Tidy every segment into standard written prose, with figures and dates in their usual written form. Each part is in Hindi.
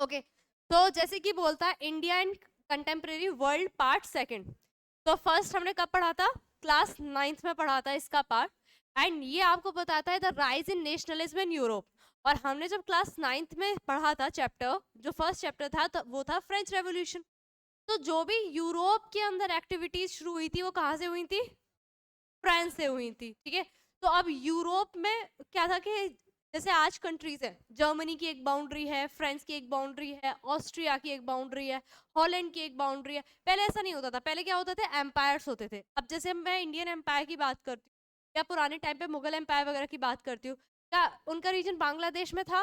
ओके, तो जैसे कि बोलता है India and contemporary world part second. तो फर्स्ट हमने कब पढ़ा था? क्लास 9th में पढ़ा था इसका पार्ट। एंड ये आपको बताता है the rise in nationalism in Europe. और हमने जब क्लास 9th में पढ़ा था चैप्टर, जो फर्स्ट चैप्टर था तो वो था फ्रेंच रेवोल्यूशन। तो जो भी यूरोप के अंदर एक्टिविटीज शुरू हुई थी वो कहाँ से हुई थी? फ्रांस से हुई थी। ठीक है, तो अब यूरोप में क्या था कि जैसे आज कंट्रीज है, जर्मनी की एक बाउंड्री है, फ्रांस की एक बाउंड्री है, ऑस्ट्रिया की एक बाउंड्री है, हॉलैंड की एक बाउंड्री है। पहले ऐसा नहीं होता था, पहले क्या होता था, एम्पायर्स होते थे। अब जैसे मैं इंडियन एम्पायर की बात करती हूँ या पुराने टाइम पे मुगल एम्पायर वगैरह की बात करती हूँ, क्या उनका रीजन बांग्लादेश में था?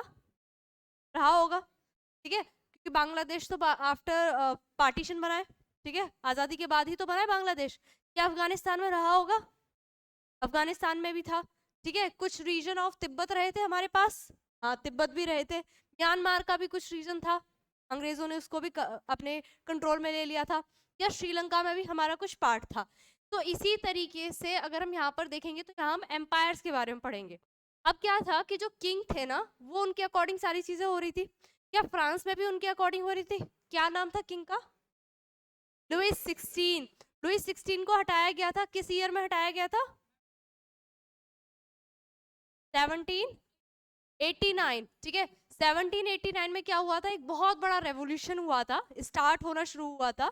रहा होगा। ठीक है, क्योंकि बांग्लादेश तो आफ्टर पार्टीशन बना है। ठीक है, आजादी के बाद ही तो बना है बांग्लादेश। क्या अफगानिस्तान में रहा होगा? अफगानिस्तान में भी था। ठीक है, कुछ रीजन ऑफ तिब्बत रहे थे हमारे पास। हाँ, तिब्बत भी रहे थे। म्यांमार का भी कुछ रीजन था, अंग्रेजों ने उसको भी अपने कंट्रोल में ले लिया था। या श्रीलंका में भी हमारा कुछ पार्ट था। तो इसी तरीके से अगर हम यहाँ पर देखेंगे तो यहाँ हम एम्पायर्स के बारे में पढ़ेंगे। अब क्या था कि जो किंग थे ना, वो उनके अकॉर्डिंग सारी चीजें हो रही थी। क्या फ्रांस में भी उनके अकॉर्डिंग हो रही थी? क्या नाम था किंग का? लुइस 16। लुइस 16 को हटाया गया था, किस ईयर में हटाया गया था? 1789। ठीक है, 1789 में क्या हुआ था? एक बहुत बड़ा रेवोल्यूशन हुआ था, स्टार्ट होना शुरू हुआ था।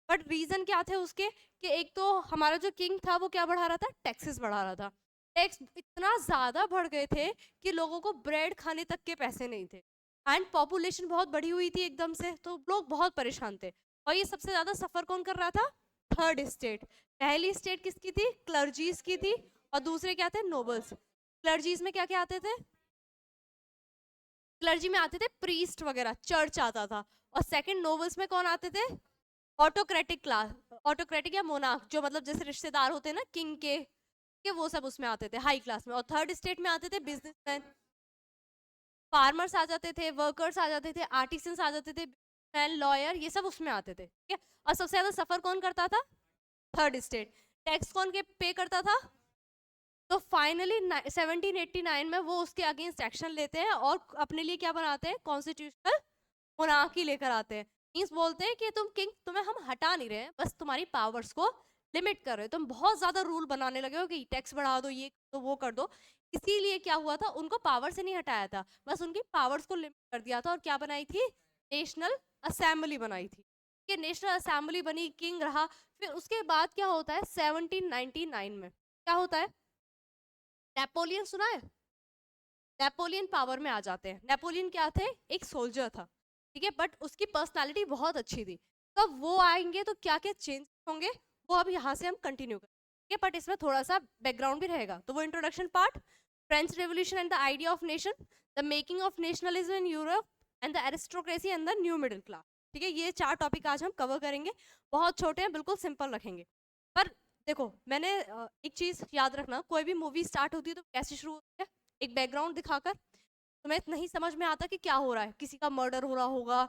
बट रीजन क्या थे उसके? कि एक तो हमारा जो किंग था वो क्या बढ़ा रहा था? टैक्सेस बढ़ा रहा था। टैक्स इतना ज्यादा बढ़ गए थे कि लोगों को ब्रेड खाने तक के पैसे नहीं थे। एंड पॉपुलेशन बहुत बढ़ी हुई थी एकदम से, तो लोग बहुत परेशान थे। और ये सबसे ज्यादा सफर कौन कर रहा था? Third state. पहली स्टेट किसकी थी? क्लर्जीज की थी। और दूसरे क्या थे? नोबल्स। क्लर्जीज में क्या क्या आते थे? क्लर्जी में आते थे प्रीस्ट वगैरह, चर्च आता था। और सेकंड नोबल्स में कौन आते थे? ऑटोक्रेटिक क्लास, ऑटोक्रेटिक या मोनार्क, जो मतलब जैसे रिश्तेदार होते हैं ना किंग के वो सब उसमें आते थे हाई क्लास में। और थर्ड स्टेट में आते थे बिजनेसमैन, फार्मर्स आ जाते थे, वर्कर्स आ जाते थे, आर्टिसंस आ जाते थे, मैन लॉयर, ये सब उसमें आते थे। ठीक है, और सबसे ज्यादा सफर कौन करता था? Third state. टैक्स कौन के पे करता था? तो फाइनली 1789 में वो उसके अगेंस्ट एक्शन लेते हैं और अपने लिए क्या बनाते हैं? कॉन्स्टिट्यूशनल मोनार्की लेकर आते हैं। मींस बोलते हैं कि तुम किंग, तुम्हें हम हटा नहीं रहे हैं, बस तुम्हारी पावर्स को लिमिट कर रहे हो। तुम बहुत ज्यादा रूल बनाने लगे हो कि टैक्स बढ़ा दो, ये तो वो कर दो। इसीलिए क्या हुआ था, उनको पावर से नहीं हटाया था, बस उनकी पावर्स को लिमिट कर दिया था। और क्या बनाई थी? नेशनल असेंबली बनाई थी। कि नेशनल असेंबली बनी, किंग रहा। फिर उसके बाद क्या होता है 1799 में? क्या होता है? नेपोलियन सुना है? नेपोलियन पावर में आ जाते हैं। नेपोलियन क्या थे? एक सोल्जर था। ठीक है, बट उसकी पर्सनालिटी बहुत अच्छी थी। तब वो आएंगे तो क्या क्या चेंज होंगे वो अब यहाँ से हम कंटिन्यू करेंगे। बट इसमें थोड़ा सा बैकग्राउंड भी रहेगा, तो वो introduction part, French revolution and the idea of nation, the making of nationalism in Europe and the aristocracy and the new middle class. ठीक है, ये 4 टॉपिक आज हम कवर करेंगे। बहुत छोटे हैं, बिल्कुल सिंपल रखेंगे। पर देखो, मैंने एक चीज याद रखना, कोई भी मूवी स्टार्ट होती है तो कैसे शुरू होती है? एक बैकग्राउंड दिखाकर। तुम्हें नहीं समझ में आता कि क्या हो रहा है, किसी का मर्डर हो रहा होगा,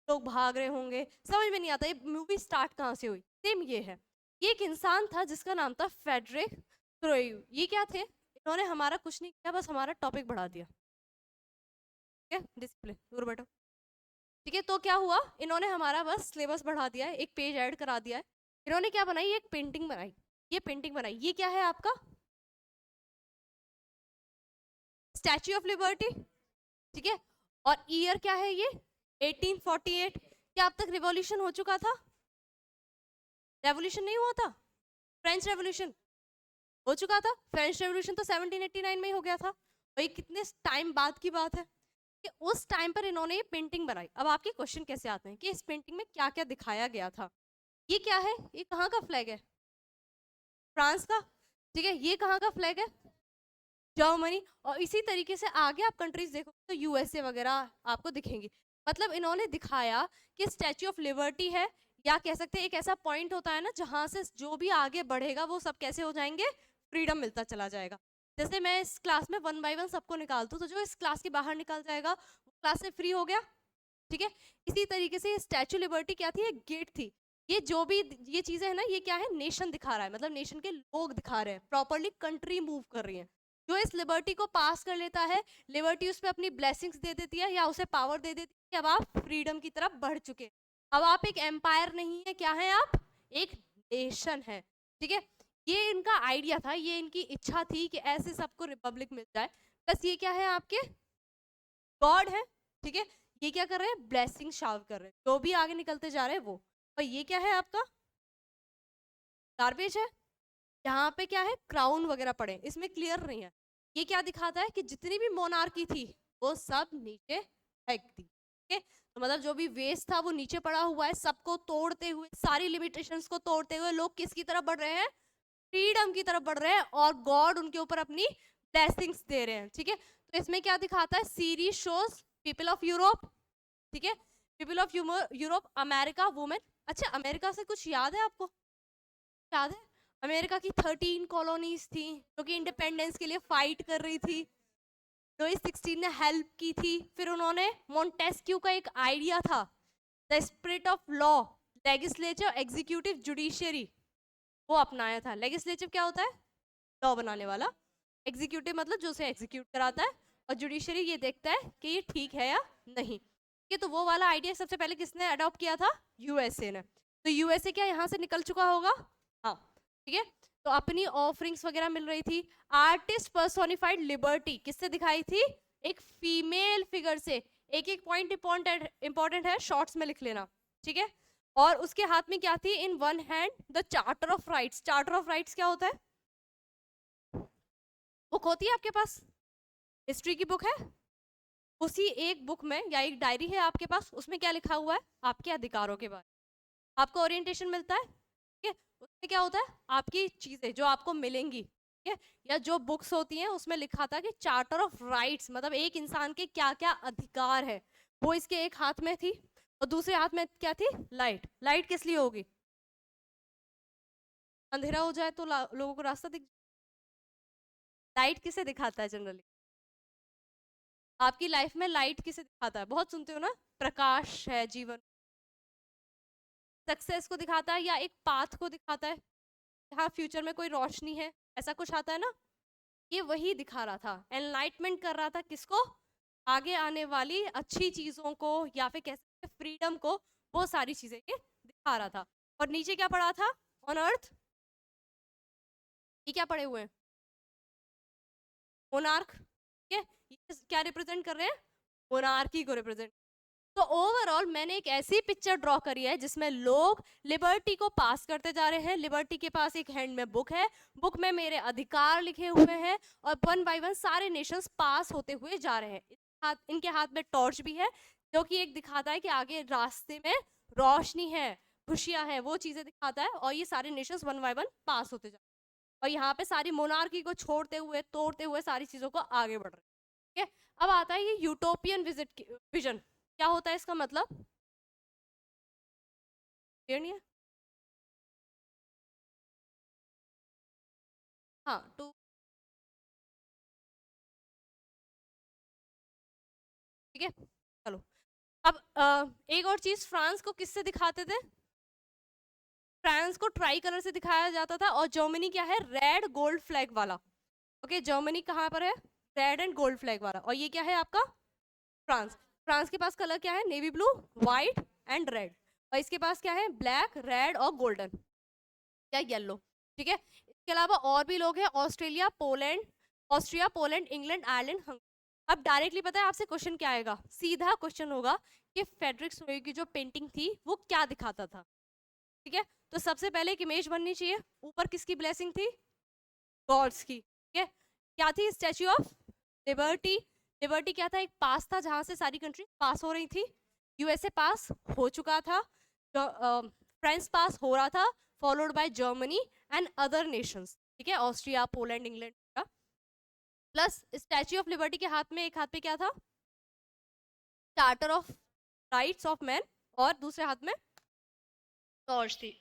लोग भाग रहे होंगे, समझ में नहीं आता ये मूवी स्टार्ट कहाँ से हुई। सेम ये है, ये एक इंसान था जिसका नाम था फेडरिक क्रोयू। ये क्या थे? इन्होंने हमारा कुछ नहीं किया, बस हमारा टॉपिक बढ़ा दिया। ठीक है, डिसिप्लिन, दूर बैठो। ठीक है, तो क्या हुआ, इन्होंने हमारा बस सिलेबस बढ़ा दिया है, एक पेज ऐड करा दिया है। इन्होंने क्या बनाई? एक पेंटिंग बनाई। ये पेंटिंग बनाई, ये क्या है आपका? Statue of liberty. ठीक है, और ईयर क्या है ये? 1848। क्या अब तक रिवॉल्यूशन हो चुका था? रेवोल्यूशन नहीं हुआ था? फ्रेंच रेवोल्यूशन हो चुका था। फ्रेंच रेवोल्यूशन तो 1789 में ही हो गया था। भाई कितने टाइम बाद की बात है कि उस टाइम पर इन्होंने ये पेंटिंग बनाई। अब आपके क्वेश्चन कैसे आते हैं कि इस पेंटिंग में क्या क्या दिखाया गया था? ये क्या है? ये कहाँ का फ्लैग है? फ्रांस का। ठीक है, ये कहाँ का फ्लैग है? जर्मनी। और इसी तरीके से आगे आप कंट्रीज देखो तो यूएसए वगैरह आपको दिखेंगी। मतलब इन्होंने दिखाया कि स्टैच्यू ऑफ लिबर्टी है, या कह सकते हैं एक ऐसा पॉइंट होता है ना जहां से जो भी आगे बढ़ेगा वो सब कैसे हो जाएंगे? फ्रीडम मिलता चला जाएगा। जैसे मैं इस क्लास में 1 बाय 1 सबको निकालती हूँ, तो जो इस क्लास के बाहर निकल जाएगा वो क्लास से फ्री हो गया। ठीक है, इसी तरीके से स्टैच्यू लिबर्टी क्या थी? एक गेट थी। ये जो भी ये चीजें है ना, ये क्या है? नेशन दिखा रहा है, मतलब नेशन के लोग दिखा रहे हैं, प्रॉपरली कंट्री मूव कर रही है। जो इस लिबर्टी को पास कर लेता है, लिबर्टी उस पर अपनी ब्लेसिंग्स दे देती है या उसे पावर दे देती है कि अब आप फ्रीडम की तरफ बढ़ चुके हैं। अब आप एक एम्पायर नहीं है, क्या है आप? एक नेशन है। ठीक है, ये इनका आइडिया था, ये इनकी इच्छा थी कि ऐसे सबको रिपब्लिक मिल जाए। प्लस ये क्या है, आपके गॉड है। ठीक है, ये क्या कर रहे हैं? ब्लेसिंग शावर कर रहे हैं, जो भी आगे निकलते जा रहे हैं वो। और ये क्या है आपका? गार्बेज है। यहाँ पे क्या है? क्राउन वगैरह पड़े, इसमें क्लियर नहीं है। ये क्या दिखाता है कि जितनी भी मोनार्की थी वो सब नीचे फेंक दी। ठीक है, तो मतलब जो भी वेस्ट था वो नीचे पड़ा हुआ है, सबको तोड़ते हुए, सारी लिमिटेशंस को तोड़ते हुए लोग किसकी तरफ बढ़ रहे हैं? फ्रीडम की तरफ बढ़ रहे हैं, और गॉड उनके ऊपर अपनी ब्लेसिंग्स दे रहे हैं। ठीक है, तो इसमें क्या दिखाता है? Series shows people of Europe. ठीक है, people of Europe, America, women. अच्छा, अमेरिका से कुछ याद है आपको? याद है? अमेरिका की 13 कॉलोनीज थी जो कि इंडिपेंडेंस के लिए फाइट कर रही थी। लुईस 16 ने हेल्प की थी। फिर उन्होंने मोंटेस्क्यू का एक आइडिया था, the spirit of law, legislature, executive, judiciary, वो अपनाया था। लेजिस्लेटिव क्या होता है? लॉ बनाने वाला। एग्जीक्यूटिव मतलब जो उसे एग्जीक्यूट कराता है, और जुडिशरी ये देखता है कि ये ठीक है या नहीं। ये तो वो वाला आइडिया सबसे पहले किसने अडॉप्ट किया था? यूएसए ने। तो यूएसए क्या यहाँ से निकल चुका होगा? हाँ, ठीक है। तो अपनी ऑफरिंग्स वगैरह मिल रही थी। आर्टिस्ट पर्सोनिफाइड लिबर्टी किससे दिखाई थी? एक फीमेल फिगर से। एक एक पॉइंट इंपॉर्टेंट है, शॉर्ट्स में लिख लेना। ठीक है, और उसके हाथ में क्या थी? In one hand the charter of rights. Charter of rights क्या होता है? बुक होती है आपके पास, हिस्ट्री की बुक है, उसी एक बुक में या एक डायरी है आपके पास, उसमें क्या लिखा हुआ है? आपके अधिकारों के बारे में आपको ओरिएंटेशन मिलता है। ठीक है, उसमें क्या होता है? आपकी चीजें जो आपको मिलेंगी, ठीक है, या जो बुक्स होती हैं उसमें लिखा था कि चार्टर ऑफ राइट्स मतलब एक इंसान के क्या क्या अधिकार है, वो इसके एक हाथ में थी। और दूसरे हाथ में क्या थी? लाइट। लाइट किस लिए होगी? अंधेरा हो जाए तो लोगों को रास्ता दिख। लाइट किसे दिखाता है जनरली? आपकी लाइफ में लाइट किसे दिखाता है? बहुत सुनते हो ना, प्रकाश है जीवन। सक्सेस को दिखाता है या एक पाथ को दिखाता है, हाँ फ्यूचर में कोई रोशनी है, ऐसा कुछ आता है ना। ये वही दिखा रहा था, एनलाइटमेंट कर रहा था किसको? आगे आने वाली अच्छी चीजों को, या फिर कैसे फ्रीडम को, वो सारी चीजें ये दिखा रहा था। और नीचे क्या पड़ा था? ऑन अर्थ, ये क्या पड़े हुए हैं? मोनार्क। ठीक है, ये क्या रिप्रेजेंट कर रहे हैं? मोनार्की को रिप्रेजेंट। तो ओवरऑल मैंने एक ऐसी पिक्चर ड्रॉ करी है जिसमें लोग लिबर्टी को पास करते जा रहे हैं। लिबर्टी के पास एक हैंड में बुक है, बुक में मेरे अधिकार लिखे हुए हैं, और वन बाय वन सारे नेशंस पास होते हुए जा रहे हैं। इनके हाथ में टॉर्च भी है, जो कि एक दिखाता है कि आगे रास्ते में रोशनी है, खुशियां हैं, वो चीजें दिखाता है। और ये सारे Nations one by one pass होते जा रहे हैं, और यहाँ पे सारी मोनार्की को छोड़ते हुए, तोड़ते हुए सारी चीजों को आगे बढ़ रहे हैं। ठीक है, अब आता है ये यूटोपियन विजन। क्या होता है इसका मतलब? क्लियर नहीं है? हाँ, तो ठीक है, चलो। अब एक और चीज, फ्रांस को किससे दिखाते थे? फ्रांस को ट्राई कलर से दिखाया जाता था। और जर्मनी क्या है? रेड गोल्ड फ्लैग वाला। ओके, जर्मनी कहाँ पर है? रेड एंड गोल्ड फ्लैग वाला। और ये क्या है आपका? फ्रांस। फ्रांस के पास कलर क्या है? Navy blue, white and red. और इसके पास क्या है? ब्लैक, रेड और गोल्डन या येलो। ठीक है, इसके अलावा और भी लोग हैं, Australia, Poland, Austria, Poland, England, Ireland, Hungary. अब डायरेक्टली पता है आपसे क्वेश्चन क्या आएगा? सीधा क्वेश्चन होगा कि फ्रेडरिक सोई की जो पेंटिंग थी वो क्या दिखाता था। ठीक है, तो सबसे पहले एक इमेज बननी चाहिए, ऊपर किसकी ब्लेसिंग थी? गॉड्स की। ठीक है, क्या थी? Statue of liberty. लिबर्टी क्या था? एक पास था जहां से सारी कंट्री पास हो रही थी। यूएसए पास हो चुका था, फ्रांस पास हो रहा था, followed by Germany and other Nations. ठीक है, Austria, Poland, England. Plus statue of liberty के हाथ में, एक हाथ पे क्या था? Charter of rights of man, और दूसरे हाथ में टॉर्च थी।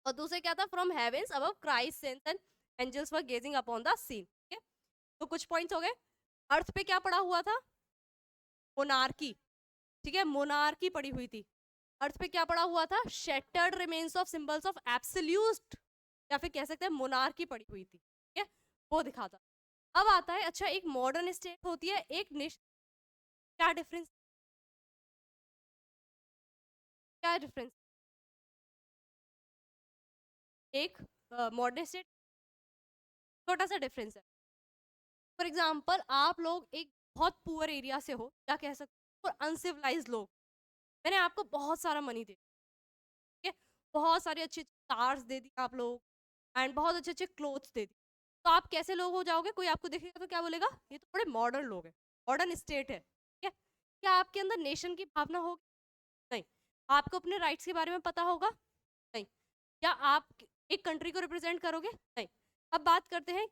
और दूसरे क्या था? From heavens above Christ sends and angels were gazing upon the scene. ठीक है, तो कुछ पॉइंट्स हो गए। अर्थ पे क्या पड़ा हुआ था? मोनार्की। ठीक है, मोनार्की पड़ी हुई थी। अर्थ पे क्या पड़ा हुआ था? Shattered remains of symbols of absolute या फिर कह सकते हैं मोनार्की पड़ी हुई थी, ठीक है, वो दिखाता। अब आता है अच्छा एक मॉडर्न स्टेट होती है, एक नेशन, क्या डिफरेंस, क्या डिफरेंस, एक मॉडर्न स्टेट, छोटा सा डिफरेंस है। फॉर एग्जाम्पल आप लोग एक बहुत पुअर एरिया से हो, क्या कह सकते हो, अनसिविलाइज लोग, मैंने आपको बहुत सारा मनी दे, ठीक है, बहुत सारे अच्छे कार्स दे दी आप लोग, एंड बहुत अच्छे अच्छे क्लोथ्स दे दी, तो आप कैसे लोग हो जाओगे, कोई आपको देखेगा तो क्या बोलेगा, ये तो बड़े मॉडर्न लोग हैं, मॉडर्न स्टेट है, ठीक है। क्या आपके अंदर नेशन की भावना होगी, नहीं। आपको अपने राइट्स के बारे में पता होगा, नहीं। क्या आप एक कंट्री को रिप्रेजेंट करोगे, नहीं। अब बात करते हैं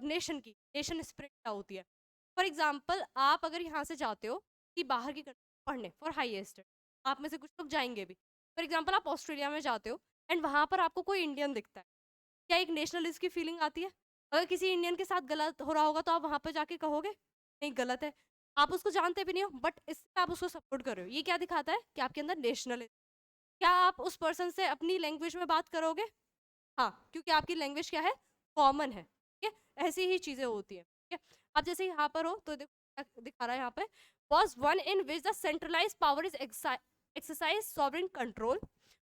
नेशन की, नेशन स्पिरिट क्या होती है। फॉर एग्जाम्पल आप अगर यहाँ से जाते हो कि बाहर की कंट्री पढ़ने फॉर हाईएस्ट, आप में से कुछ लोग जाएंगे भी, फॉर एग्जाम्पल आप ऑस्ट्रेलिया में जाते हो एंड वहां पर आपको कोई इंडियन दिखता है, क्या एक नेशनलिस्ट की फीलिंग आती है, अगर किसी इंडियन के साथ गलत हो रहा होगा तो आप वहां पर जाके कहोगे नहीं गलत है, आप उसको जानते भी नहीं हो बट इससे आप उसको सपोर्ट कर रहे हो, ये क्या दिखाता है कि आपके अंदर नेशनलिज्म। क्या आप उस पर्सन से अपनी लैंग्वेज में बात करोगे, हाँ, क्योंकि आपकी लैंग्वेज क्या है, कॉमन है, ठीक है, ऐसी ही चीजें होती है, ठीक है। अब जैसे यहाँ पर हो तो देखो क्या दिखा रहा है यहाँ पे, was one in which the centralized power is exercise sovereign control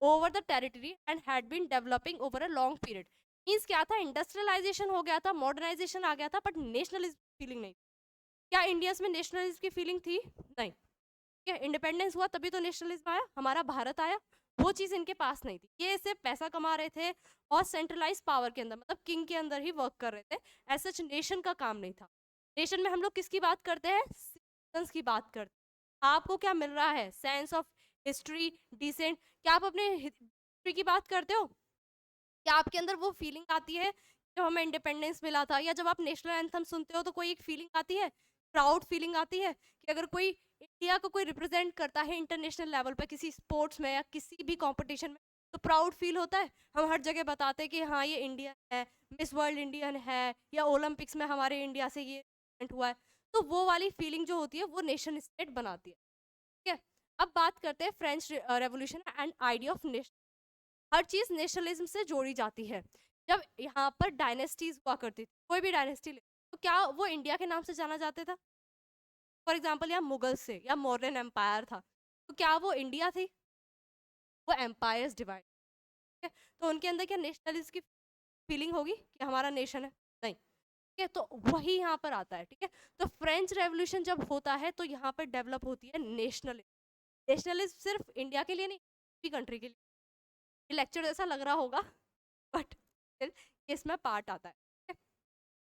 over the territory and had been developing over a long period। Means क्या था, इंडस्ट्रियलाइजेशन हो गया था, मॉडर्नाइजेशन आ गया था, बट नेशनलिज्म फीलिंग नहीं। क्या इंडियंस में नेशनलिज्म की फीलिंग थी, नहीं। क्या इंडिपेंडेंस हुआ तभी तो नेशनलिज्म आया, हमारा भारत आया, वो चीज इनके पास नहीं थी, ये सिर्फ पैसा कमा रहे थे और सेंट्रलाइज पावर के अंदर, मतलब किंग के अंदर ही वर्क कर रहे थे, ऐसा नेशन का काम नहीं था। नेशन में हम लोग किसकी बात करते हैं, सिटीजन्स की बात करते हैं। आपको क्या मिल रहा है, सेंस ऑफ हिस्ट्री, डिसेंट, क्या आप अपने हिस्ट्री की बात करते हो, क्या आपके अंदर वो फीलिंग आती है जब हमें इंडिपेंडेंस मिला था, या जब आप नेशनल एंथम सुनते हो तो कोई एक फीलिंग आती है, प्राउड फीलिंग आती है कि अगर कोई इंडिया को कोई रिप्रेजेंट करता है इंटरनेशनल लेवल पर किसी स्पोर्ट्स में या किसी भी कंपटीशन में, तो प्राउड फील होता है, हम हर जगह बताते हैं कि हाँ ये इंडियन है, मिस वर्ल्ड इंडियन है, या ओलंपिक्स में हमारे इंडिया से ये event हुआ है, तो वो वाली फीलिंग जो होती है वो नेशन स्टेट बनाती है, ठीक है। अब बात करते हैं French revolution and idea of nation. हर चीज नेशनलिज्म से जोड़ी जाती है। जब यहाँ पर डायनेस्टीज हुआ करती थी, कोई भी डायनेस्टी ले, तो क्या वो इंडिया के नाम से जाना जाता था, फॉर एग्जाम्पल या मुगल से या मौर्यन एम्पायर था, तो क्या वो इंडिया थी, वो एम्पायर्स डिवाइड है, तो उनके अंदर क्या नेशनलिज्म की फीलिंग होगी कि हमारा नेशन है, नहीं, ठीक है। तो वही यहाँ पर आता है, ठीक है। तो फ्रेंच रेवोल्यूशन जब होता है तो यहाँ पर डेवलप होती है नेशनलिज्म। नेशनलिज्म सिर्फ इंडिया के लिए नहीं, भी कंट्री के लिए, लेक्चर जैसा लग रहा होगा बट इसमें पार्ट आता है।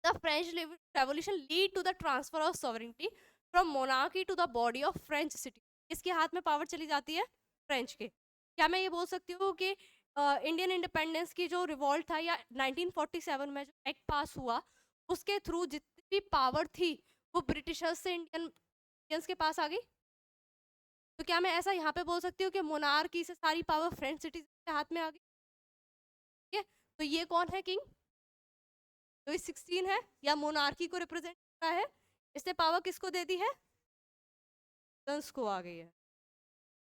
The French revolution lead to the transfer of sovereignty from monarchy to the body of French city. किसके हाथ में पावर चली जाती है, फ्रेंच के। क्या मैं ये बोल सकती हूँ कि इंडियन इंडिपेंडेंस की जो रिवॉल्ट था या 1947 में जो एक्ट पास हुआ, उसके थ्रू जितनी भी पावर थी वो ब्रिटिशर्स से इंडियंस के पास आ गई, तो क्या मैं ऐसा यहाँ पे बोल सकती हूँ कि मोनार्की से सारी पावर फ्रेंच सिटीजन के हाथ में आ गई, ठीक है। तो ये कौन है किंग, लुइस 16 है, या मोनार्की को रिप्रेजेंट करता है, इसने पावर किसको दे दी है, सिटीजन्स को आ गई है।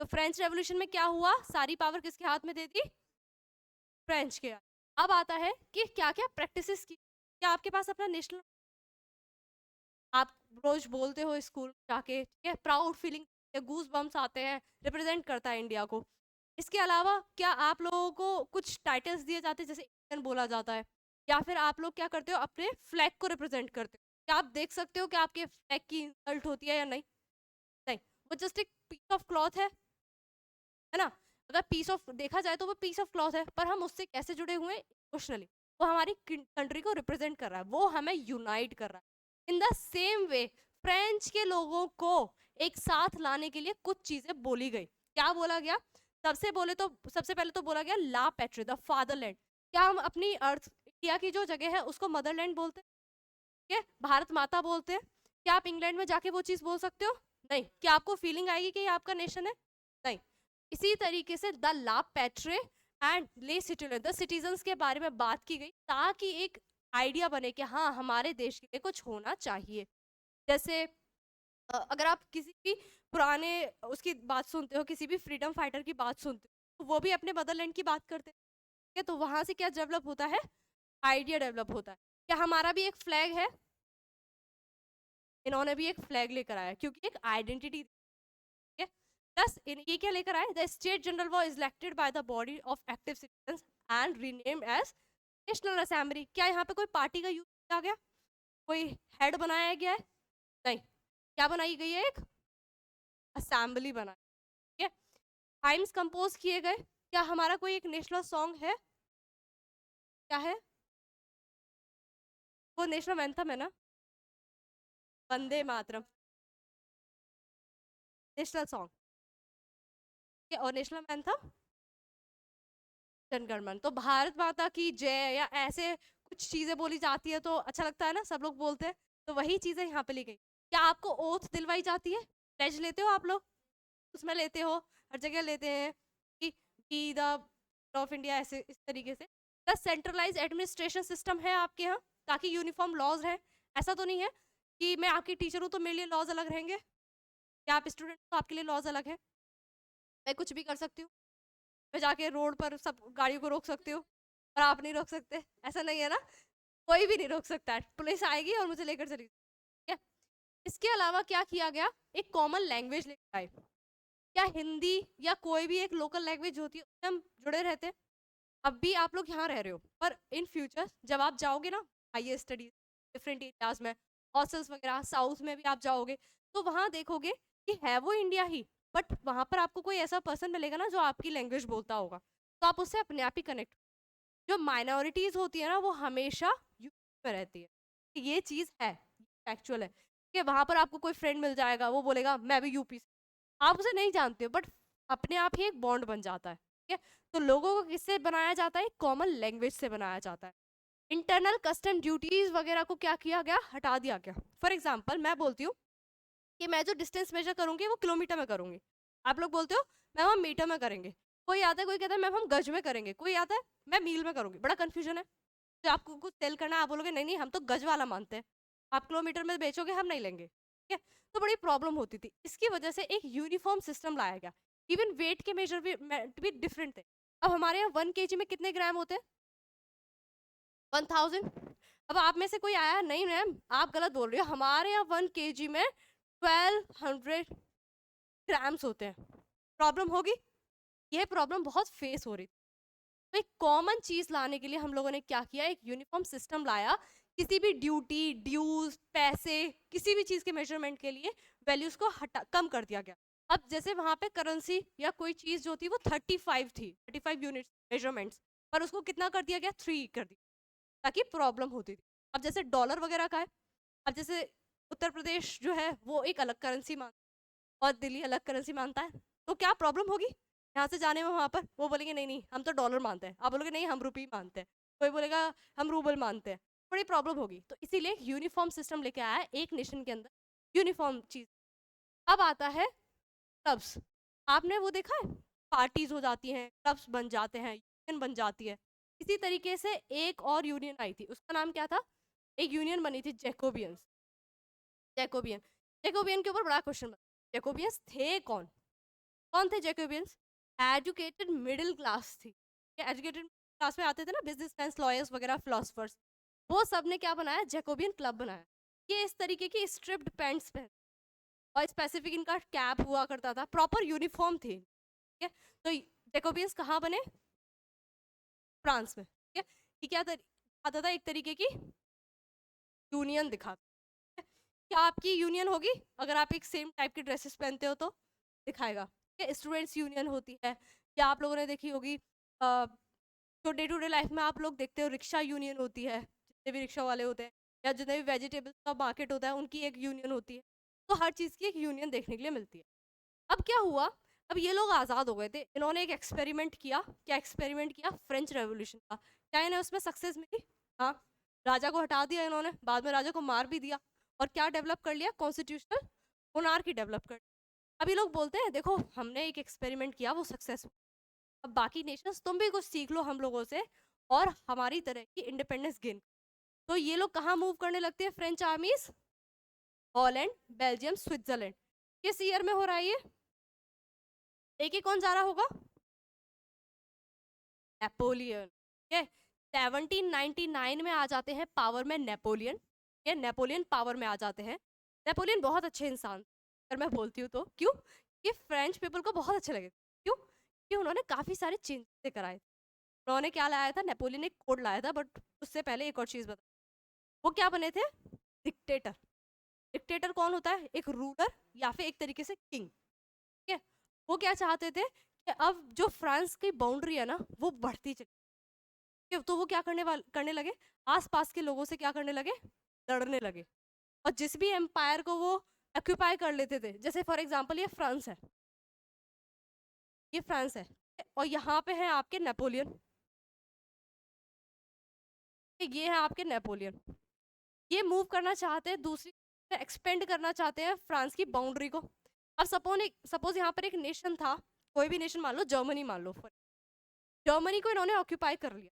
तो फ्रेंच रेवोल्यूशन में क्या हुआ, सारी पावर किसके हाथ में दे दी, फ्रेंच के हाथ। अब आता है कि क्या क्या प्रैक्टिसेस की, क्या आपके पास अपना नेशनल, आप रोज बोलते हो स्कूल में जाके, ठीक है, प्राउड फीलिंग, गूज बम्स आते हैं, रिप्रेजेंट करता है इंडिया को। इसके अलावा क्या आप लोगों को कुछ टाइटल्स दिए जाते हैं, जैसे इंडियन बोला जाता है, या फिर आप लोग क्या करते हो, अपने फ्लैग को रिप्रेजेंट करते हो, क्या आप देख सकते हो कि आपके फ्लैग की इंसल्ट होती है या नहीं, नहीं, वो जस्ट एक पीस ऑफ क्लॉथ है ना। अगर पीस ऑफ देखा जाए तो वो पीस ऑफ क्लॉथ है, पर हम उससे कैसे जुड़े हुए हैं, इमोशनली, वो हमारी कंट्री को रिप्रेजेंट कर रहा है, वो हमें यूनाइट कर रहा है। In the same way French के लोगों को एक साथ लाने के लिए कुछ चीजें बोली गई। क्या बोला गया, सबसे पहले तो बोला गया ला पैट्री, द फादरलैंड। क्या हम अपनी अर्थ इंडिया की जो जगह है उसको मदरलैंड बोलते हैं, ठीक है, भारत माता बोलते हैं। क्या आप इंग्लैंड में जाके वो चीज बोल सकते हो, नहीं। क्या आपको फीलिंग आएगी कि ये आपका नेशन है, नहीं। इसी तरीके से द ला पैट्रे एंड ले सिटिजन, द सिटीजन्स के बारे में बात की गई, ताकि एक आइडिया बने कि हाँ हमारे देश के लिए कुछ होना चाहिए। जैसे अगर आप किसी भी पुराने उसकी बात सुनते हो, किसी भी फ्रीडम फाइटर की बात सुनते हो, तो वो भी अपने मदरलैंड की बात करते हैं, है, तो वहां से क्या डेवलप होता है, आइडिया डेवलप होता है। क्या हमारा भी एक फ्लैग है, इन्होंने भी एक फ्लैग लेकर आया क्योंकि एक आइडेंटिटी है। प्लस ये क्या लेकर आए, the state general was elected by the body of active citizens and renamed as national assembly. क्या यहाँ पे कोई पार्टी का यूज किया गया, कोई हेड बनाया गया है, नहीं, क्या बनाई गई है, एक असेंबली बनाई, ठीक है। हाइम्स कंपोज किए गए। क्या हमारा कोई एक नेशनल सॉन्ग है, क्या है वो, नेशनल एंथम है ना, वंदे मातरम, नेशनल सॉन्ग और नेशनल एंथम जनगण मन। तो भारत माता की जय या ऐसे कुछ चीजें बोली जाती है तो अच्छा लगता है ना, सब लोग बोलते हैं, तो वही चीजें यहाँ पे ली गई। क्या आपको ओथ दिलवाई जाती है, प्लेज लेते हो आप लोग, उसमें लेते हो, हर जगह लेते हैं कि बी द ऑफ इंडिया, ऐसे इस तरीके से। प्लस सेंट्रलाइज एडमिनिस्ट्रेशन सिस्टम है आपके यहाँ, ताकि यूनिफॉर्म लॉज है। ऐसा तो नहीं है कि मैं आपकी टीचर हूँ तो मेरे लिए लॉज अलग रहेंगे, या आप स्टूडेंट तो आपके लिए लॉज अलग है, मैं कुछ भी कर सकती हूँ, मैं जाके रोड पर सब गाड़ियों को रोक सकती हूँ और आप नहीं रोक सकते, ऐसा नहीं है ना, कोई भी नहीं रोक सकता है, पुलिस आएगी और मुझे लेकर चली, ठीक है। इसके अलावा क्या किया गया, एक कॉमन लैंग्वेज लेकर आए। क्या हिंदी या कोई भी एक लोकल लैंग्वेज होती है उससे हम जुड़े रहते हैं। अब भी आप लोग यहाँ रह रहे हो, पर इन फ्यूचर जब आप जाओगे ना हायर स्टडीज डिफरेंट एरियाज में, हॉस्टल्स वगैरह, साउथ में भी आप जाओगे, तो वहाँ देखोगे कि है वो इंडिया ही, बट वहाँ पर आपको कोई ऐसा पर्सन मिलेगा ना जो आपकी लैंग्वेज बोलता होगा, तो आप उससे अपने आप ही कनेक्ट। जो माइनॉरिटीज होती है ना वो हमेशा यूपी में रहती है, ये चीज़ है, एक्चुअल है कि वहाँ पर आपको कोई फ्रेंड मिल जाएगा, वो बोलेगा मैं भी यूपी से, आप उसे नहीं जानते हो, बट अपने आप ही एक बॉन्ड बन जाता है, ठीक है। तो लोगों को किससे बनाया जाता है, कॉमन लैंग्वेज से बनाया जाता है। इंटरनल कस्टम ड्यूटीज वगैरह को क्या किया गया, हटा दिया गया। फॉर एग्जाम्पल मैं बोलती हूँ कि मैं जो डिस्टेंस मेजर करूंगी वो किलोमीटर में करूंगी, आप लोग बोलते हो मैम हम मीटर में करेंगे, कोई आता है कोई कहता है मैम हम गज में करेंगे, कोई आता है मैं मील में करूंगी, बड़ा कंफ्यूजन है। तो आपको कुछ सेल करना है, आप बोलोगे नहीं नहीं हम तो गज वाला मानते हैं, आप किलोमीटर में बेचोगे हम नहीं लेंगे, ठीक है। तो बड़ी प्रॉब्लम होती थी, इसकी वजह से एक यूनिफॉर्म सिस्टम लाया गया। इवन वेट के मेजर भी डिफरेंट थे। अब हमारे यहाँ 1 kg में कितने ग्राम होते हैं, 1000। अब आप में से कोई आया, नहीं मैम आप गलत बोल रहे हो, हमारे यहाँ 1 kg में 1200 ग्राम्स होते हैं। प्रॉब्लम होगी, यह प्रॉब्लम बहुत फेस हो रही थी। तो एक कॉमन चीज लाने के लिए हम लोगों ने क्या किया, एक यूनिफॉर्म सिस्टम लाया। किसी भी ड्यूटी, ड्यूज, पैसे, किसी भी चीज के मेजरमेंट के लिए वैल्यूज को हटा कम कर दिया गया। अब जैसे वहां पे करेंसी या कोई चीज जो थी वो 35 थी, 35 यूनिट मेजरमेंट्स, पर उसको कितना कर दिया गया, 3 कर दिया, ताकि प्रॉब्लम होती थी। अब जैसे डॉलर वगैरह का है, अब जैसे उत्तर प्रदेश जो है वो एक अलग करेंसी मानता है और दिल्ली अलग करेंसी मानता है, तो क्या प्रॉब्लम होगी यहाँ से जाने में, वहां पर वो बोलेंगे नहीं नहीं हम तो डॉलर मानते हैं, आप बोलोगे नहीं हम रुपी मानते हैं, कोई बोलेगा हम रूबल मानते हैं, बड़ी प्रॉब्लम होगी। तो इसीलिए यूनिफॉर्म सिस्टम लेके आया है एक नेशन के अंदर, यूनिफॉर्म चीज। अब आता है क्लब्स, आपने वो देखा है, पार्टीज हो जाती हैं, क्लब्स बन जाते हैं, यूनियन बन जाती है। इसी तरीके से एक और यूनियन आई थी, उसका नाम क्या था, एक यूनियन बनी थी जैकोबियंस, जैकोबियन। जैकोबियन के ऊपर बड़ा क्वेश्चन, जैकोबियंस थे कौन, कौन थे जैकोबियंस, एजुकेटेड मिडिल क्लास थी, एजुकेटेड क्लास में आते थे ना, बिजनेसमैन, लॉयर्स वगैरह, फिलोसफर्स, वो सब ने क्या बनाया, जैकोबियन क्लब बनाया। ये इस तरीके की स्ट्रिप्ड पैंट्स पहन और स्पेसिफिक इनका कैप हुआ करता था, प्रॉपर यूनिफॉर्म थी, ठीक है। तो जैकोबियंस कहाँ बने, फ्रांस में, ठीक है। ये क्या आता था, एक तरीके की यूनियन दिखा, क्या आपकी यूनियन होगी अगर आप एक सेम टाइप की ड्रेसेस पहनते हो तो दिखाएगा, स्टूडेंट्स यूनियन होती है, या आप लोगों ने देखी होगी तो डे टू डे लाइफ में आप लोग देखते हो रिक्शा यूनियन होती है, जितने भी रिक्शा वाले होते हैं या जितने भी वेजिटेबल्स का मार्केट होता है उनकी एक यूनियन होती है। तो हर चीज़ की एक यूनियन देखने के लिए मिलती है। अब क्या हुआ, अब ये लोग आज़ाद हो गए थे, इन्होंने एक एक्सपेरिमेंट किया, क्या एक्सपेरिमेंट किया, फ्रेंच रेवोल्यूशन का। क्या इन्हें उसमें सक्सेस मिली, हाँ, राजा को हटा दिया इन्होंने, बाद में राजा को मार भी दिया, और क्या डेवलप कर लिया, कॉन्स्टिट्यूशनल मोनार्की डेवलप कर। अभी लोग बोलते हैं देखो हमने एक एक्सपेरिमेंट किया वो सक्सेसफुल, अब बाकी नेशंस तुम भी कुछ सीख लो हम लोगों से और हमारी तरह की इंडिपेंडेंस गेन। तो ये लोग कहाँ मूव करने लगते हैं, फ्रेंच आर्मीज, हॉलैंड, बेल्जियम, स्विट्जरलैंड। किस ईयर में हो रहा है ये, एक ही कौन जा रहा होगा, नेपोलियन, है 1799 में आ जाते हैं पावर में नेपोलियन। ये नेपोलियन पावर में आ जाते हैं। नेपोलियन बहुत अच्छे इंसान, अगर मैं बोलती हूँ तो क्यों, कि फ्रेंच पीपल को बहुत अच्छे लगे। क्यों, कि उन्होंने काफी सारे चेंजेस कराए। उन्होंने क्या लाया था, नेपोलियन एक कोड लाया था, बट उससे पहले एक और चीज बता, वो क्या बने थे, डिक्टेटर। डिक्टेटर कौन होता है, एक रूलर या फिर एक तरीके से किंग। ठीक है, वो क्या चाहते थे कि अब जो फ्रांस की बाउंड्री है ना वो बढ़ती चली, तो वो क्या करने लगे, आसपास के लोगों से क्या करने लगे, लड़ने लगे। और जिस भी एम्पायर को वो ऑक्यूपाई कर लेते थे, जैसे फॉर एग्जांपल ये फ्रांस है, ये फ्रांस है, और यहाँ पे है आपके नेपोलियन, ये है आपके नेपोलियन। ये मूव करना चाहते हैं दूसरी, एक्सपेंड करना चाहते हैं फ्रांस की बाउंड्री को। अब सपोज यहाँ पर एक नेशन था, कोई भी नेशन मान लो, जर्मनी मान लो, जर्मनी को इन्होंने ऑक्यूपाई कर लिया।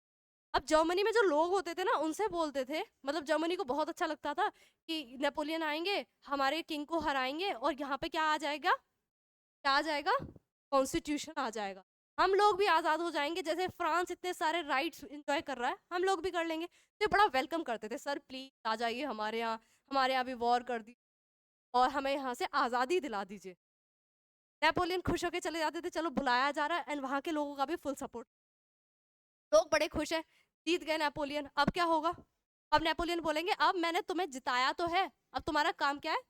अब जर्मनी में जो लोग होते थे ना उनसे बोलते थे, मतलब जर्मनी को बहुत अच्छा लगता था कि नेपोलियन आएंगे, हमारे किंग को हराएंगे, और यहाँ पे क्या आ जाएगा, क्या आ जाएगा, कॉन्स्टिट्यूशन आ जाएगा, हम लोग भी आज़ाद हो जाएंगे, जैसे फ्रांस इतने सारे राइट्स इंजॉय कर रहा है हम लोग भी कर लेंगे। तो ये बड़ा वेलकम करते थे, सर प्लीज आ जाइए हमारे यहाँ भी वॉर कर दी और हमें यहाँ से आज़ादी दिला दीजिए। नेपोलियन खुश होकर चले जाते थे, चलो बुलाया जा रहा है, एंड वहाँ के लोगों का भी फुल सपोर्ट, लोग बड़े खुश हैं, जीत गए नेपोलियन। अब क्या होगा, अब नेपोलियन बोलेंगे अब मैंने तुम्हें जिताया तो है, अब तुम्हारा काम क्या है,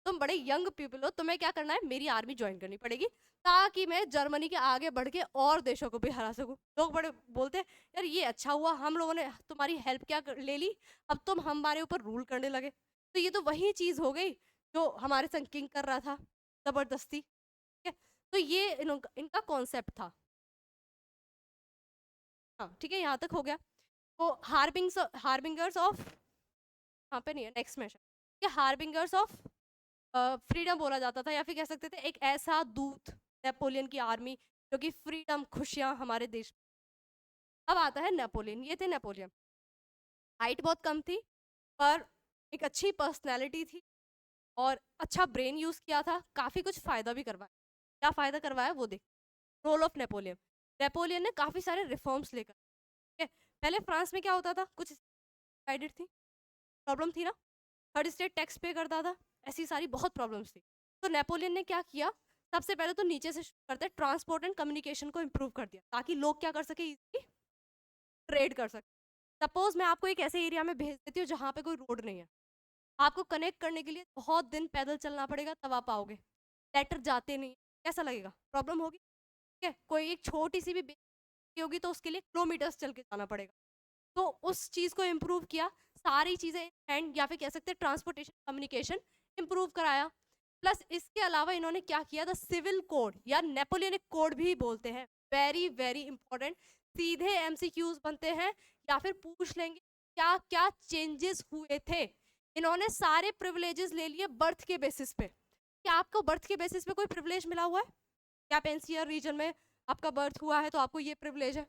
तुम बड़े यंग पीपल हो, तुम्हें क्या करना है, मेरी आर्मी ज्वाइन करनी पड़ेगी, ताकि मैं जर्मनी के आगे बढ़ के और देशों को भी हरा सकूं। लोग बड़े बोलते हैं यार ये अच्छा हुआ, हम लोगों ने तुम्हारी हेल्प ले ली, अब तुम हमारे ऊपर रूल करने लगे। तो ये तो वही चीज हो गई जो हमारे संग किंग कर रहा था जबरदस्ती। ठीक है, तो ये इनका कॉन्सेप्ट था। हाँ ठीक है, यहाँ तक हो गया। तो हार्बिंगर्स ऑफ, यहाँ पे नहीं है, नेक्स्ट में हार्बिंगर्स ऑफ फ्रीडम बोला जाता था, या फिर कह सकते थे एक ऐसा दूत, नेपोलियन की आर्मी जो कि फ्रीडम, खुशियां हमारे देश। अब आता है नेपोलियन, ये थे नेपोलियन। हाइट बहुत कम थी, पर एक अच्छी पर्सनैलिटी थी, और अच्छा ब्रेन यूज किया था, काफी कुछ फायदा भी करवाया। क्या फायदा करवाया वो देख, रोल ऑफ नेपोलियन। नेपोलियन ने काफी सारे रिफॉर्म्स लेकर, ठीक है, पहले फ्रांस में क्या होता था, कुछ डिवाइडेड थी, प्रॉब्लम थी ना, हर स्टेट टैक्स पे करता था, ऐसी सारी बहुत प्रॉब्लम्स थी। तो नेपोलियन ने क्या किया, सबसे पहले तो नीचे से शुरू करते, ट्रांसपोर्ट एंड कम्युनिकेशन को इम्प्रूव कर दिया, ताकि लोग क्या कर सके, इजीली ट्रेड कर सके। सपोज मैं आपको एक ऐसे एरिया में भेज देती हूँ जहाँ पे कोई रोड नहीं है, आपको कनेक्ट करने के लिए बहुत दिन पैदल चलना पड़ेगा, तब आप आओगे, लेटर जाते नहीं, कैसा लगेगा, प्रॉब्लम होगी। ठीक है, कोई एक छोटी सी भी बेटी होगी तो उसके लिए किलोमीटर्स चल के जाना पड़ेगा। तो उस चीज को इम्प्रूव किया, सारी चीजें एंड या फिर कह सकते हैं ट्रांसपोर्टेशन कम्युनिकेशन इम्प्रूव कराया। प्लस इसके अलावा इन्होंने क्या किया, द सिविल कोड या नेपोलियनिक कोड भी बोलते हैं, वेरी वेरी इंपॉर्टेंट, सीधे एमसीक्यूज बनते हैं, या फिर पूछ लेंगे क्या क्या चेंजेस हुए थे। इन्होंने सारे प्रिविलेजेस ले लिए बर्थ के बेसिस पे। क्या आपको बर्थ के बेसिस पे कोई प्रिविलेज मिला हुआ है, क्या आप एनसीआर रीजन में आपका बर्थ हुआ है तो आपको ये प्रिविलेज है,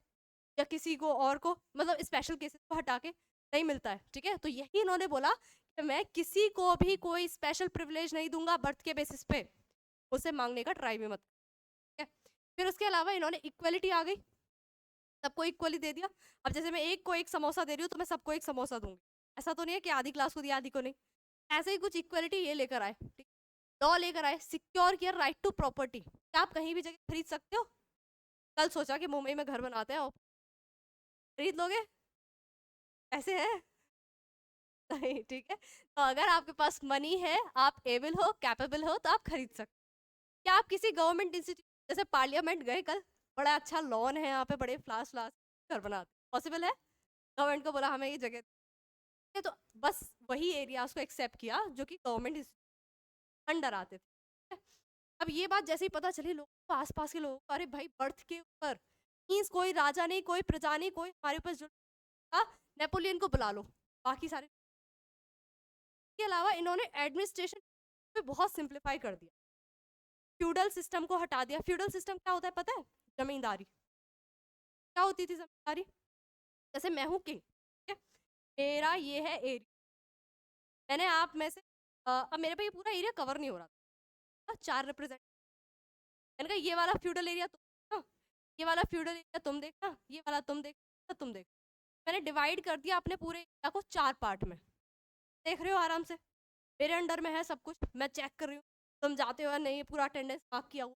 या किसी को और को, मतलब स्पेशल केसेस को हटा के नहीं मिलता है। ठीक है, तो यही इन्होंने बोला कि मैं किसी को भी कोई स्पेशल प्रिविलेज नहीं दूंगा बर्थ के बेसिस पे, उसे मांगने का ट्राई भी मत। ठीक है, फिर उसके अलावा इन्होंने इक्वलिटी आ गई, सबको इक्वली दे दिया। अब जैसे मैं एक को एक समोसा दे रही हूँ तो मैं सबको एक समोसा दूंगी, ऐसा तो नहीं है कि आधी क्लास को दिया आधी को नहीं, ऐसे ही कुछ इक्वलिटी ये लेकर आए। ठीक, लॉ लेकर आए, सिक्योर किया राइट टू प्रॉपर्टी, क्या आप कहीं भी जगह खरीद सकते हो। कल सोचा कि मुंबई में घर बनाते हैं, और खरीद लोगे, ऐसे है नहीं। ठीक है, तो अगर आपके पास मनी है, आप एबल हो, कैपेबल हो, तो आप खरीद सकते। क्या आप किसी गवर्नमेंट इंस्टीट्यूट जैसे पार्लियामेंट गए कल, बड़ा अच्छा लॉन है यहाँ पे, बड़े फ्लास फ्लास घर बनाते, पॉसिबल है, गवर्नमेंट को बोला हमें ये जगह है, तो बस वही एरियाज को एक्सेप्ट किया जो कि गवर्नमेंट अंडर आते थे। ठीक है? अब ये बात जैसे ही पता चली लोगों को, आसपास के लोगों को, अरे भाई बर्थ के ऊपर मींस कोई राजा नहीं, कोई प्रजा नहीं, कोई हमारे ऊपर जो नेपोलियन को बुला लो, बाकी सारे। के अलावा इन्होंने एडमिनिस्ट्रेशन पे बहुत सिंप्लीफाई कर दिया, फ्यूडल सिस्टम को हटा दिया। फ्यूडल सिस्टम क्या होता है पता है, जमींदारी। क्या होती थी जमींदारी, जैसे मैं हूँ किंग, ठीक है, मेरा ये है एरिया, मैंने आप में से अब मेरे पे ये पूरा एरिया कवर नहीं हो रहा था, 4 रिप्रेजेंट, मैंने कहा ये वाला फ्यूडल एरिया तुम देखना, ये वाला फ्यूडल एरिया तुम देखना, ये वाला तुम देखना, तुम देख, मैंने डिवाइड कर दिया अपने पूरे इंडिया को 4 पार्ट में, देख रहे हो आराम से, मेरे अंडर में है सब कुछ, मैं चेक कर रही हूँ तुम जाते हो या नहीं, पूरा अटेंडेंस मार्क किया हुआ।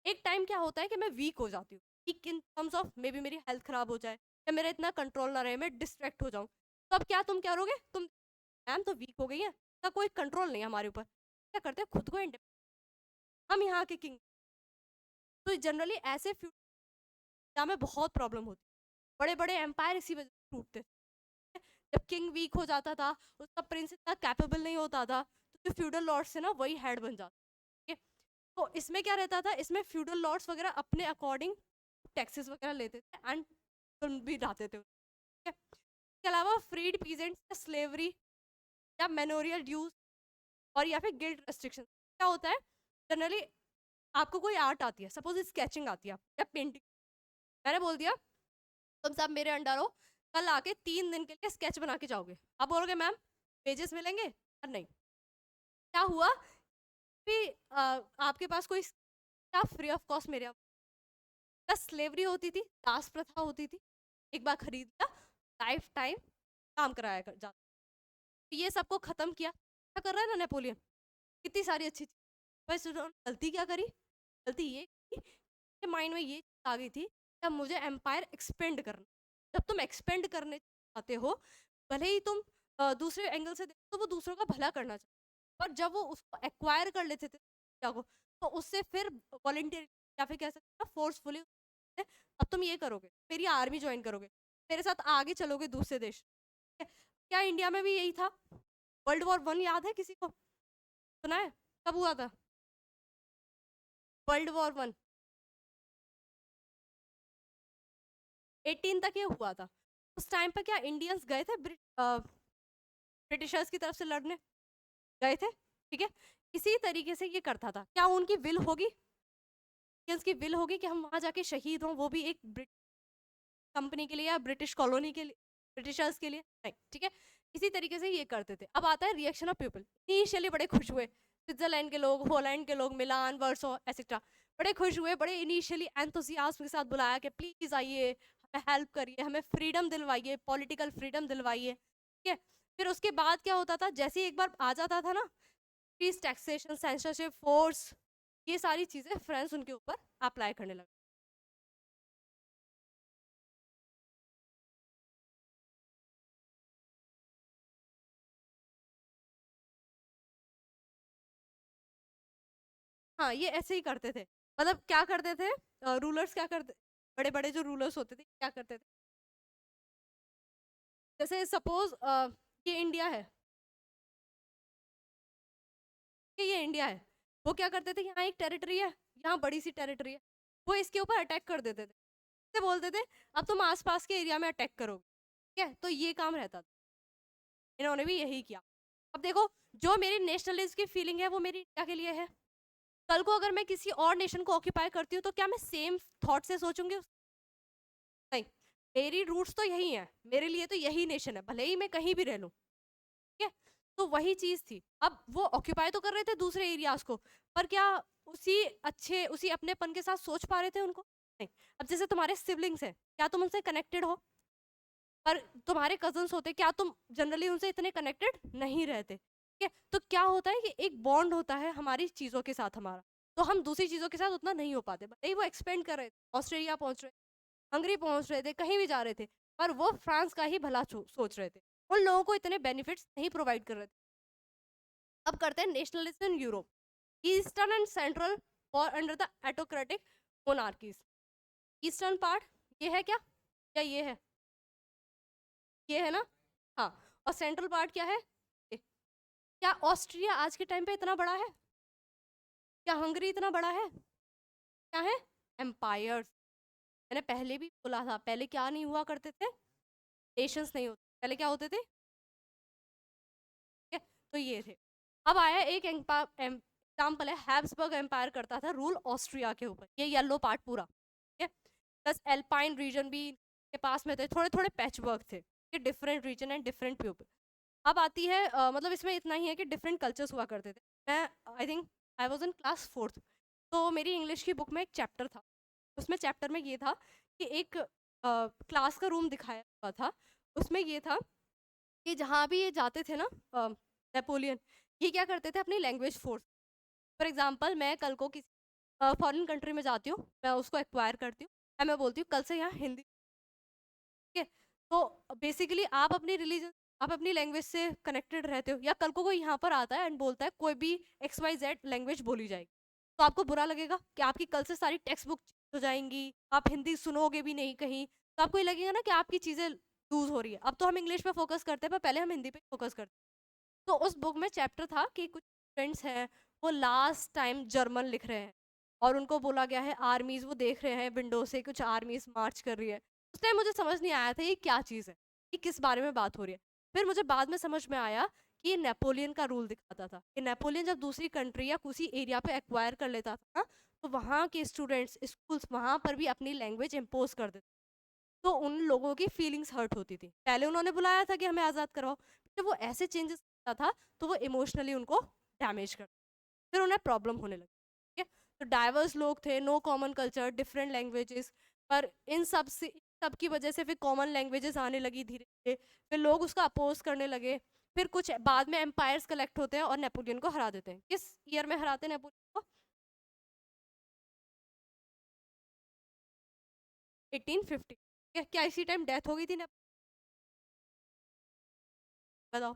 एक टाइम क्या होता है कि मैं वीक हो जाती हूँ, weak in terms of maybe मेरी हेल्थ खराब हो जाए या मेरा इतना कंट्रोल ना रहे, मैं डिस्ट्रैक्ट हो जाऊँ, तो अब क्या तुम क्या करोगे, तुम मैम तो वीक हो गई है, का कोई कंट्रोल नहीं है हमारे ऊपर, क्या करते हैं खुद को हम यहाँ के किंग। तो जनरली ऐसे फ्यूचर में बहुत प्रॉब्लम होती है, बड़े बड़े एम्पायर इसी वजह से टूटते थे। जब किंग वीक हो जाता था, उसका प्रिंस इतना कैपेबल नहीं होता था, तो जो फ्यूडल लॉर्ड्स थे ना वही हेड बन जाते। तो इसमें क्या रहता था, इसमें फ्यूडल लॉर्ड्स वगैरह अपने अकॉर्डिंग टैक्सेस वगैरह लेते थे एंड भी लाते थे, ठीक है। इसके अलावा फ्रीड पीजेंट्स, स्लेवरी या मेनोरियल ड्यूज और या फिर गिल्ड रेस्ट्रिक्शन। क्या होता है जनरली, आपको कोई आर्ट आती है, सपोज स्केचिंग आती है या पेंटिंग, मैंने बोल दिया तुम सब मेरे अंडर हो, कल आके 3 दिन के लिए स्केच बना के जाओगे, आप बोलोगे मैम पेजेस मिलेंगे और नहीं, क्या हुआ भी आपके पास कोई क्या फ्री ऑफ कॉस्ट मेरे यहाँ स्लेवरी होती थी, दास प्रथा होती थी, एक बार खरीद लिया लाइफ टाइम काम कराया कर जाता, तो ये सबको खत्म किया, क्या कर रहा है ना नेपोलियन, कितनी सारी अच्छी चीज, बस गलती क्या करी, गलती ये कि माइंड में ये चीज आ गई थी कि अब मुझे एम्पायर एक्सपेंड करना, जब तुम एक्सपेंड करने चाहते हो, भले ही तुम दूसरे एंगल से देखो तो वो दूसरों का भला करना चाहिए, पर जब वो उसको एक्वायर कर लेते थे इंडिया को, तो उससे फिर वॉलंटियर या फिर कह सकते हैं फोर्सफुली, अब तुम ये करोगे, मेरी आर्मी ज्वाइन करोगे, मेरे साथ आगे चलोगे दूसरे देश। क्या इंडिया में भी यही था? वर्ल्ड वॉर 1 याद है किसी को, सुना है? कब हुआ था वर्ल्ड वॉर 1? 18 तक ये हुआ था। उस टाइम पर क्या इंडियंस गए थे ब्रिटिशर्स की तरफ से लड़ने, गए थे, ठीक है। इसी तरीके से ये करता था, क्या उनकी विल होगी, इंडियंस की विल होगी कि हम वहां जाके शहीद हों, वो भी एक ब्रिटिश कंपनी के लिए या ब्रिटिश कॉलोनी के लिए, ब्रिटिशर्स के लिए नहीं, ठीक है। इसी तरीके से ये करते थे। अब आता है रिएक्शन ऑफ पीपल। इनिशियली बड़े खुश हुए, स्विट्जरलैंड के लोग, हॉलैंड के लोग, मिलान, वर्सो एसेट्रा, बड़े खुश हुए, बड़े इनिशियली एंथुसियाज्म के साथ बुलाया कि प्लीज आइए, हमें हेल्प करिए, हमें फ्रीडम दिलवाइए, पॉलिटिकल फ्रीडम दिलवाइए, ठीक है। फिर उसके बाद क्या होता था, जैसे ही एक बार आ जाता था ना, फीस, टैक्सेशन, सेंसरशिप, फोर्स, ये सारी चीजें फ्रेंड्स उनके ऊपर अप्लाई करने लगे। हाँ, ये ऐसे ही करते थे। मतलब क्या करते थे, रूलर्स क्या करते, बड़े बड़े जो रूलर्स होते थे क्या करते थे, जैसे सपोज ये इंडिया है, कि ये इंडिया है, वो क्या करते थे, यहाँ एक टेरिटरी है, यहाँ बड़ी सी टेरिटरी है, वो इसके ऊपर अटैक कर देते थे, से बोलते थे अब तुम आसपास के एरिया में अटैक करोगे, ठीक है। तो ये काम रहता था, इन्होंने भी यही किया। अब देखो, जो मेरी नेशनलिज्म की फीलिंग है वो मेरी इंडिया के लिए है, कल को अगर मैं किसी और नेशन को ऑक्यूपाई करती हूँ तो क्या मैं सेम थॉट से सोचूंगी? नहीं, मेरी रूट्स तो यही हैं, मेरे लिए तो यही नेशन है, भले ही मैं कहीं भी रह लूँ, ठीक है। तो वही चीज थी, अब वो ऑक्यूपाई तो कर रहे थे दूसरे एरियाज को, पर क्या उसी अपनेपन के साथ सोच पा रहे थे उनको? नहीं। अब जैसे तुम्हारे सिबलिंग्स हैं, क्या तुम उनसे कनेक्टेड हो? पर तुम्हारे कजन्स होते, क्या तुम जनरली उनसे इतने कनेक्टेड नहीं रहते, ठीक है। तो क्या होता है कि एक बॉन्ड होता है हमारी चीजों के साथ हमारा, तो हम दूसरी चीजों के साथ उतना नहीं हो पाते, भले ही वो एक्सपेंड कर रहे थे, ऑस्ट्रेलिया पहुंच रहे थे, हंगरी पहुंच रहे थे, कहीं भी जा रहे थे, पर वो फ्रांस का ही भला सोच रहे थे, उन लोगों को इतने बेनिफिट्स नहीं प्रोवाइड कर रहे थे। अब करते हैं nationalism in Europe, eastern and central और under the autocratic monarchies. Eastern part ये है क्या, या ये है ना, हाँ। और सेंट्रल पार्ट क्या है, क्या ऑस्ट्रिया आज के टाइम पे इतना बड़ा है? क्या हंगरी इतना बड़ा है? क्या है? एम्पायर्स। मैंने पहले भी बोला था, पहले क्या नहीं हुआ करते थे, नेशंस नहीं होते, पहले क्या होते थे, ठीक है। तो ये थे। अब आया एक एग्जाम्पल है, हैब्सबर्ग एम्पायर करता था रूल ऑस्ट्रिया के ऊपर, ये येलो पार्ट पूरा, ठीक है। प्लस एल्पाइन रीजन भी के पास में थे, थोड़े थोड़े पैच वर्क थे, ये different region and different people. अब आती है मतलब इसमें इतना ही है कि डिफरेंट कल्चर्स हुआ करते थे। मैं I think I was in class 4th, तो मेरी इंग्लिश की बुक में एक चैप्टर था, उसमें चैप्टर में ये था कि एक क्लास का रूम दिखाया हुआ था। उसमें ये था कि जहाँ भी ये जाते थे ना नेपोलियन, ये क्या करते थे अपनी लैंग्वेज फोर्स। फॉर एग्जाम्पल मैं कल को किसी फॉरेन कंट्री में जाती हूँ, मैं उसको एक्वायर करती हूँ, मैं बोलती हूँ कल से यहाँ हिंदी, ठीक है। तो बेसिकली आप अपनी रिलीजन, आप अपनी लैंग्वेज से कनेक्टेड रहते हो, या कल को कोई यहाँ पर आता है एंड बोलता है कोई भी XYZ लैंग्वेज बोली जाएगी, तो आपको बुरा लगेगा कि आपकी कल से सारी टेक्स्ट बुक हो जाएंगी, आप हिंदी सुनोगे भी नहीं कहीं, तो आपको ये लगेगा ना कि आपकी चीज़ें लूज हो रही है। अब तो हम इंग्लिश पे फोकस करते हैं, पर पहले हम हिंदी पे फोकस करते हैं। तो उस बुक में चैप्टर था कि कुछ फ्रेंड्स हैं, वो लास्ट टाइम जर्मन लिख रहे हैं, और उनको बोला गया है आर्मीज, वो देख रहे हैं विंडो से कुछ आर्मीज मार्च कर रही है। उस टाइम मुझे समझ नहीं आया था ये क्या चीज़ है, कि किस बारे में बात हो रही है। फिर मुझे बाद में समझ में आया कि ये नेपोलियन का रूल दिखाता था कि नेपोलियन जब दूसरी कंट्री या किसी एरिया पे एक्वायर कर लेता था ना, तो वहाँ के स्टूडेंट्स स्कूल्स वहाँ पर भी अपनी लैंग्वेज इम्पोज कर देते, तो उन लोगों की फीलिंग्स हर्ट होती थी। पहले उन्होंने बुलाया था कि हमें आज़ाद करवाओ, जब वो ऐसे चेंजेस करता था तो वो इमोशनली उनको डैमेज कर, फिर उन्हें प्रॉब्लम होने लगी, ठीक है। तो डाइवर्स लोग थे, no common culture, different languages, पर इन सब की वजह से फिर कॉमन लैंग्वेजेस आने लगी धीरे धीरे, फिर लोग उसका अपोज करने लगे। फिर कुछ बाद में एम्पायर्स कलेक्ट होते हैं और नेपोलियन को हरा देते हैं। किस ईयर में हराते हैं नेपोलियन को? 1850। क्या इसी टाइम डेथ हो गई थी बताओ?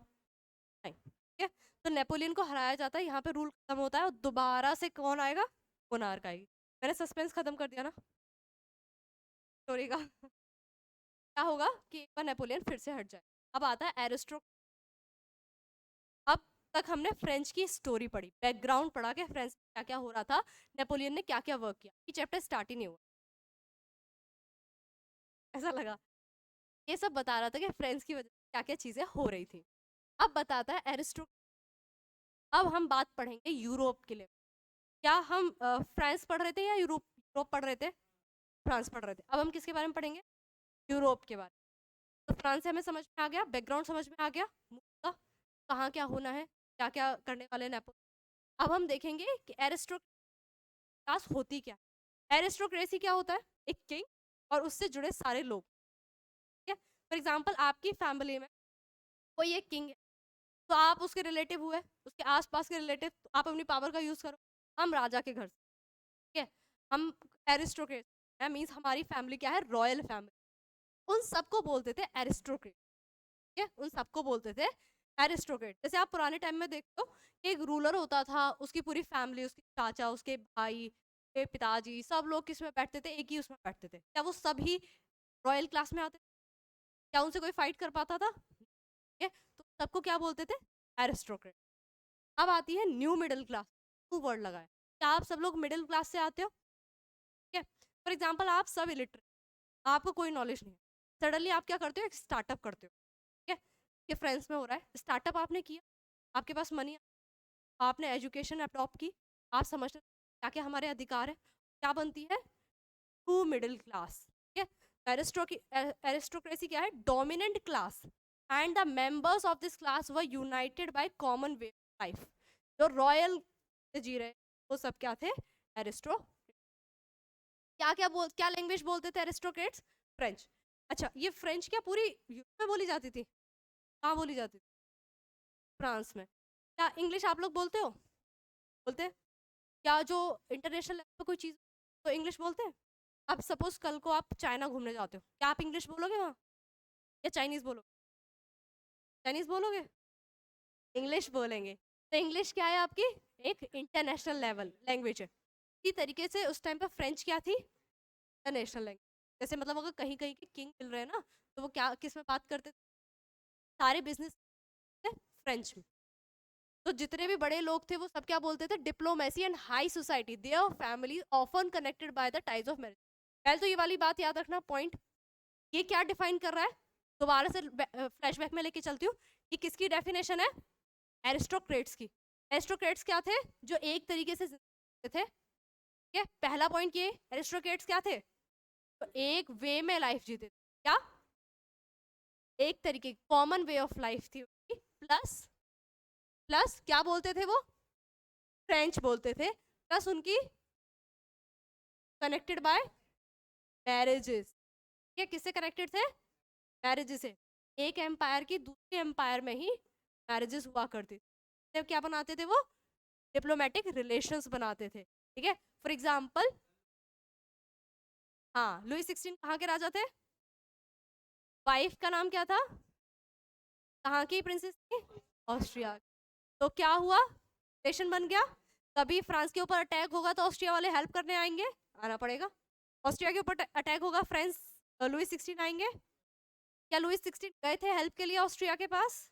नहीं, ठीक है। तो नेपोलियन को हराया जाता है, यहाँ पे रूल खत्म होता है, और दोबारा से कौन आएगा? मोनार्क आएगी। मैंने सस्पेंस खत्म कर दिया ना स्टोरी का। क्या होगा कि एक बार नेपोलियन फिर से हट जाए। अब आता है एरिस्टो। अब तक हमने फ्रेंच की स्टोरी पढ़ी, बैकग्राउंड पढ़ा कि फ्रेंच में क्या क्या हो रहा था, नेपोलियन ने क्या क्या वर्क किया। ये चैप्टर स्टार्ट ही नहीं हुआ, ऐसा लगा। ये सब बता रहा था कि फ्रेंच की वजह से क्या क्या चीजें हो रही थी। अब बताता है एरिस्टो। अब हम बात पढ़ेंगे यूरोप के लिए। क्या हम फ्रांस पढ़ रहे थे या यूरोप यूरोप पढ़ रहे थे? फ्रांस पढ़ रहे थे। अब हम किसके बारे में पढ़ेंगे? यूरोप के बारे में। तो फ्रांस से हमें समझ में आ गया, बैकग्राउंड समझ में आ गया, मुद्दा कहाँ क्या होना है, क्या क्या करने वाले नेपो। अब हम देखेंगे कि एरिस्टोक्रास होती क्या है। एरिस्टोक्रेसी क्या होता है? एक किंग और उससे जुड़े सारे लोग, ठीक है। फॉर एग्जाम्पल आपकी फैमिली में कोई एक किंग है, तो आप उसके रिलेटिव हुए, उसके आसपास के रिलेटिव, तो आप अपनी पावर का यूज करो। हम राजा के घर से, ठीक है, हम एरिस्टोक्रेट है, मीन्स हमारी फैमिली क्या है? Royal family. उन सबको बोलते थे एरिस्टोक्रेट, ठीक है, उन सबको बोलते थे एरिस्टोक्रेट। जैसे आप पुराने टाइम में देखते हो, एक रूलर होता था, उसकी पूरी फैमिली, उसके चाचा, उसके भाई, उसके पिताजी, सब लोग किस में बैठते थे? एक ही उसमें बैठते थे। क्या वो सभी रॉयल क्लास में आते थे? क्या उनसे कोई फाइट कर पाता था? ठीक है, तो सबको क्या बोलते थे? एरिस्टोक्रेट। अब आती है new middle class, two word लगा है। क्या आप सब लोग मिडिल क्लास से आते हो? ठीक है। फॉर एग्जाम्पल आप सब इलिटरेट, आपको कोई नॉलेज नहीं है, सडनली आप क्या करते हो? एक स्टार्टअप करते हो, ठीक है। ये फ्रेंड्स में हो रहा है, स्टार्टअप आपने किया, आपके पास मनी, आपने एजुकेशन अडॉप्ट की, आप समझते क्या क्या हमारे अधिकार है, क्या बनती है? टू मिडिल क्लास, ठीक है। एरिस्टोक्रेसी क्या है? Dominant class, and the members of this class were United by common way of life. जो रॉयल जी रहे वो सब क्या थे? एरिस्टो। क्या लैंग्वेज बोलते थे एरिस्टोक्रेट्स? फ्रेंच। अच्छा, ये फ्रेंच क्या पूरी यूरोप में बोली जाती थी? कहाँ बोली जाती थी? फ्रांस में। क्या इंग्लिश आप लोग बोलते हो? बोलते हैं? क्या जो इंटरनेशनल लेवल पे कोई चीज़, तो इंग्लिश बोलते हैं? अब सपोज कल को आप चाइना घूमने जाते हो, क्या आप इंग्लिश बोलोगे वहाँ, या चाइनीज बोलोगे? चाइनीज बोलोगे? इंग्लिश बोलेंगे। तो इंग्लिश क्या है आपकी? एक इंटरनेशनल लेवल लैंग्वेज है। इसी तरीके से उस टाइम पर फ्रेंच क्या थी? International language. जैसे मतलब अगर कहीं कहीं के किंग मिल रहे हैं ना, तो वो क्या किस में बात करते थे? सारे बिजनेस फ्रेंच में। तो जितने भी बड़े लोग थे वो सब क्या बोलते थे? Diplomacy and high society, their family often connected by the ties of marriage. पहले तो ये वाली बात याद रखना पॉइंट, ये क्या डिफाइन कर रहा है? दोबारा से फ्लैशबैक में लेके चलती हूँ। ये किसकी डेफिनेशन है? एरिस्टोक्रेट्स की। एरिस्टोक्रेट्स क्या थे? जो एक तरीके से जिंदगी थे, ठीक है। पहला पॉइंट ये, एरिस्टोक्रेट्स क्या थे? तो एक वे में लाइफ जीते थे। क्या? एक तरीके कॉमन वे ऑफ लाइफ थी उनकी, प्लस प्लस क्या बोलते थे वो? फ्रेंच बोलते थे, प्लस उनकी कनेक्टेड बाय मैरिजेस। ये किससे कनेक्टेड थे? मैरिज से। एक एम्पायर की दूसरे एम्पायर में ही मैरिजेस हुआ करती थी। क्या बनाते थे वो? डिप्लोमेटिक रिलेशंस बनाते थे, ठीक है। फॉर एग्जाम्पल, हाँ, लुई 16 कहाँ के राजा थे? वाइफ का नाम क्या था? कहाँ की प्रिंसेस थी? ऑस्ट्रिया। तो क्या हुआ? रिलेशन बन गया। कभी फ्रांस के ऊपर अटैक होगा तो ऑस्ट्रिया वाले हेल्प करने आएंगे, आना पड़ेगा। ऑस्ट्रिया के ऊपर अटैक होगा, फ्रांस, लुई 16 आएंगे। क्या लुई 16 गए थे हेल्प के लिए ऑस्ट्रिया के पास?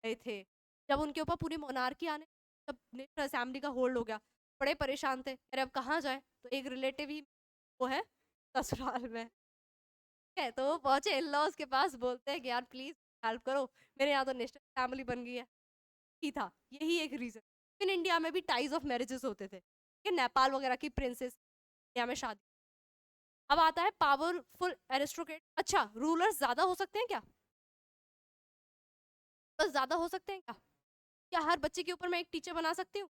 गए थे। जब उनके ऊपर पूरी मोनार्की आने, तब नेशनल असेंबली का होल्ड हो गया, बड़े परेशान थे, अरे अब कहाँ जाए, तो एक रिलेटिव ही वो है ससुराल में, ठीक है। तो वो पहुंचे इन लॉज के पास, बोलते हैं कि यार प्लीज हेल्प करो, मेरे यहाँ तो नेशनल फैमिली बन गई है। ही था, यही एक रीजन। इन इंडिया में भी टाइज ऑफ मैरिजेस होते थे, कि नेपाल वगैरह की प्रिंसेस इंडिया में शादी। अब आता है पावरफुल एरिस्टोक्रेट। अच्छा, रूलर्स ज्यादा हो सकते हैं क्या? तो ज्यादा हो सकते हैं क्या? क्या हर बच्चे के ऊपर मैं एक टीचर बना सकती हूँ?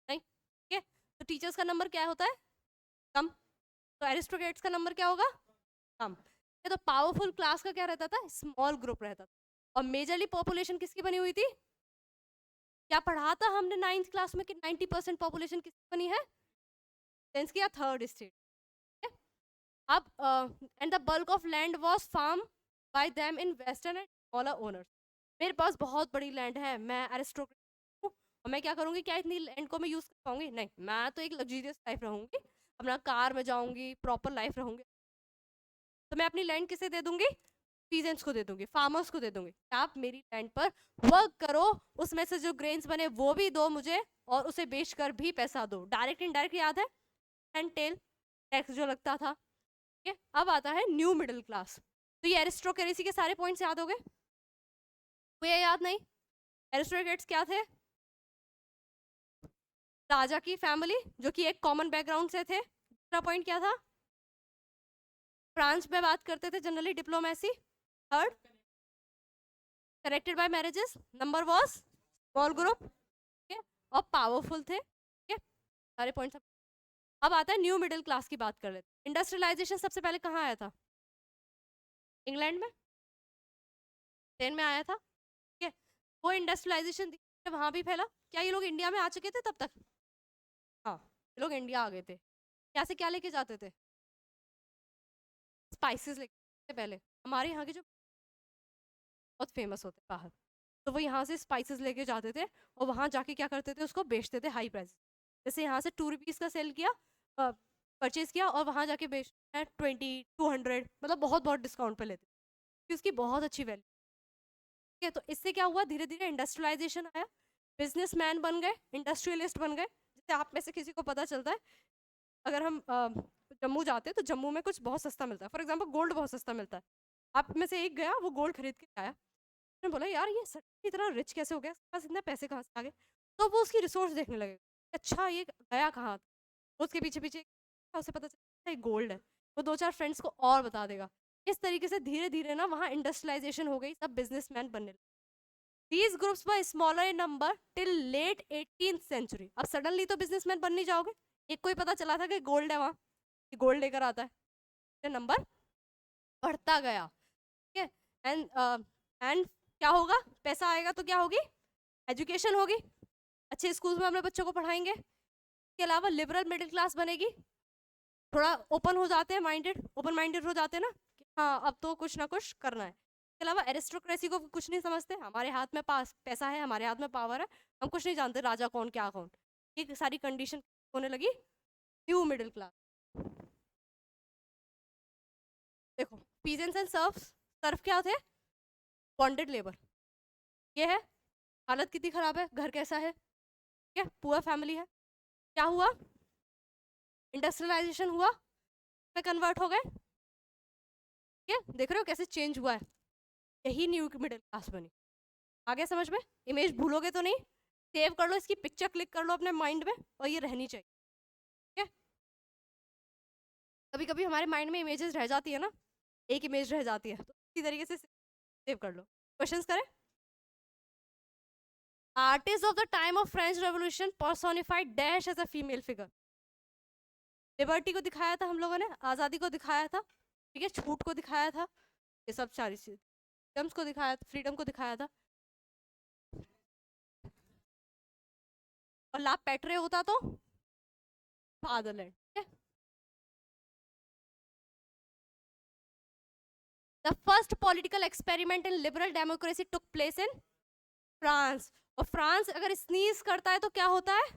नहीं, ठीक है। तो टीचर्स का नंबर क्या होता है? कम। तो एरिस्टोक्रेट्स का नंबर क्या होगा? कम। ये तो पावरफुल क्लास का क्या रहता था? स्मॉल ग्रुप रहता था। और मेजरली पॉपुलेशन किसकी बनी हुई थी? क्या पढ़ा था हमने 9th क्लास में कि 90% पॉपुलेशन किसकी बनी है? सेंस किया, थर्ड स्टेट। अब and the bulk of land was farm by them in western and smaller owners. मेरे पास बहुत बड़ी लैंड है, मैं एरिस्टोक्रेट हूँ, और मैं क्या करूंगी? क्या इतनी लैंड को मैं यूज कर पाऊंगी? नहीं, मैं तो एक लग्जरियस लाइफ रहूंगी, अपना कार में जाऊंगी, प्रॉपर लाइफ रहूंगी। तो मैं अपनी लैंड किसे दे दूंगी? पीजेंट्स को दे दूंगी, फार्मर्स को दे दूंगी। आप मेरी लैंड पर वर्क करो, उसमें से जो ग्रेन्स बने वो भी दो मुझे, और उसे बेचकर भी पैसा दो। डायरेक्ट इनडायरेक्ट याद है? एंड टेल टैक्स जो लगता था, ठीक है। अब आता है न्यू मिडिल क्लास। तो ये एरिस्टोक्रेसी के सारे पॉइंट्स याद हो गए? कोई याद नहीं? एरिस्टोक्रेट्स क्या थे? राजा की फैमिली, जो कि एक कॉमन बैकग्राउंड से थे। दूसरा पॉइंट क्या था? फ्रांस में बात करते थे generally diplomacy. Third, corrected bye marriages. Number was small group, ठीक है, और पावरफुल थे, ठीक है। सारे पॉइंट्स। अब आता है न्यू मिडिल क्लास की बात कर लेते हैं। इंडस्ट्रियलाइजेशन सबसे पहले कहाँ आया था? इंग्लैंड में, ब्रिटेन में आया था, ठीक है। वो इंडस्ट्रियलाइजेशन वहां भी फैला। क्या ये लोग इंडिया में आ चुके थे तब तक? हाँ, ये लोग इंडिया आ गए थे। यहाँ से क्या लेके जाते थे? स्पाइसेस लेके। पहले हमारे यहाँ के जो बहुत फेमस होते हैं बाहर, तो वो यहाँ से स्पाइसेस लेके जाते थे, और वहाँ जाके क्या करते थे? उसको बेचते थे हाई प्राइस। जैसे यहाँ से 2 रुपीज़ का सेल किया, परचेज किया, और वहाँ जाके बेचते हैं 20, 200, मतलब बहुत बहुत डिस्काउंट पे लेते, क्योंकि उसकी बहुत अच्छी वैल्यू, ठीक है। तो इससे क्या हुआ? धीरे धीरे इंडस्ट्रियलाइजेशन आया, बिजनेसमैन बन गए, इंडस्ट्रियलिस्ट बन गए। जैसे आप में से किसी को पता चलता है, अगर हम जम्मू जाते हैं तो जम्मू में कुछ बहुत सस्ता मिलता है। फॉर एग्जाम्पल, गोल्ड बहुत सस्ता मिलता है। आप में से एक गया, वो गोल्ड खरीद के आया, उसने बोला यार ये सच में इतना रिच कैसे हो गया, इसके पास इतने पैसे कहाँ से आ गए? तो वो उसकी रिसोर्स देखने लगे, अच्छा ये गया कहाँ था? उसके पीछे पीछे उसे पता चला ये गोल्ड है। वो 2-4 फ्रेंड्स को और बता देगा। इस तरीके से धीरे धीरे ना वहाँ इंडस्ट्रियलाइजेशन हो गई, सब बिजनेसमैन बनने लगे। These groups were smaller in number till late 18th century। अब सडनली तो बिजनेसमैन बन नहीं जाओगे। एक कोई पता चला था कि गोल्ड है वहाँ, कि गोल्ड लेकर आता है, नंबर बढ़ता गया, ठीक है। एंड क्या होगा? पैसा आएगा तो क्या होगी? एजुकेशन होगी, अच्छे स्कूल में अपने बच्चों को पढ़ाएंगे। इसके अलावा लिबरल मिडिल क्लास बनेगी, थोड़ा ओपन हो जाते हैं, ओपन माइंडेड हो जाते हैं ना, कि हाँ अब तो कुछ ना कुछ करना है। इसके अलावा एरिस्टोक्रेसी को कुछ नहीं समझते, हमारे हाथ में पास पैसा है, हमारे हाथ में पावर है, हम कुछ नहीं जानते राजा कौन क्या कौन। ये सारी कंडीशन होने लगी न्यू मिडिल क्लास। देखो, पीजेंट्स एंड सर्फ क्या थे? Bonded labour. ये है, हालत कितनी खराब है, घर कैसा है, ठीक है, पुअर फैमिली है। क्या हुआ? इंडस्ट्रियलाइजेशन हुआ, में कन्वर्ट हो गए, ठीक है। देख रहे हो कैसे चेंज हुआ है? यही न्यू मिडिल क्लास बनी। आगे समझ में? इमेज भूलोगे तो नहीं, सेव कर लो, इसकी पिक्चर क्लिक कर लो अपने माइंड में, और ये रहनी चाहिए, ठीक है। कभी कभी हमारे माइंड में इमेजेस रह जाती है ना, एक इमेज रह जाती है, तो इसी तरीके से सेव कर लो। क्वेश्चंस करें? Artist of the time of French revolution personified dash as a female figure. Liberty को दिखाया था हम लोगों ने, आज़ादी को दिखाया था, ठीक है, छूट को दिखाया था, ये सब सारी चीज फ्रीडम्स को दिखाया, फ्रीडम को दिखाया था। और ला पेट्रे होता तो fatherland. The first political experiment in liberal democracy took place in France. और फ्रांस अगर स्नीज करता है तो क्या होता है,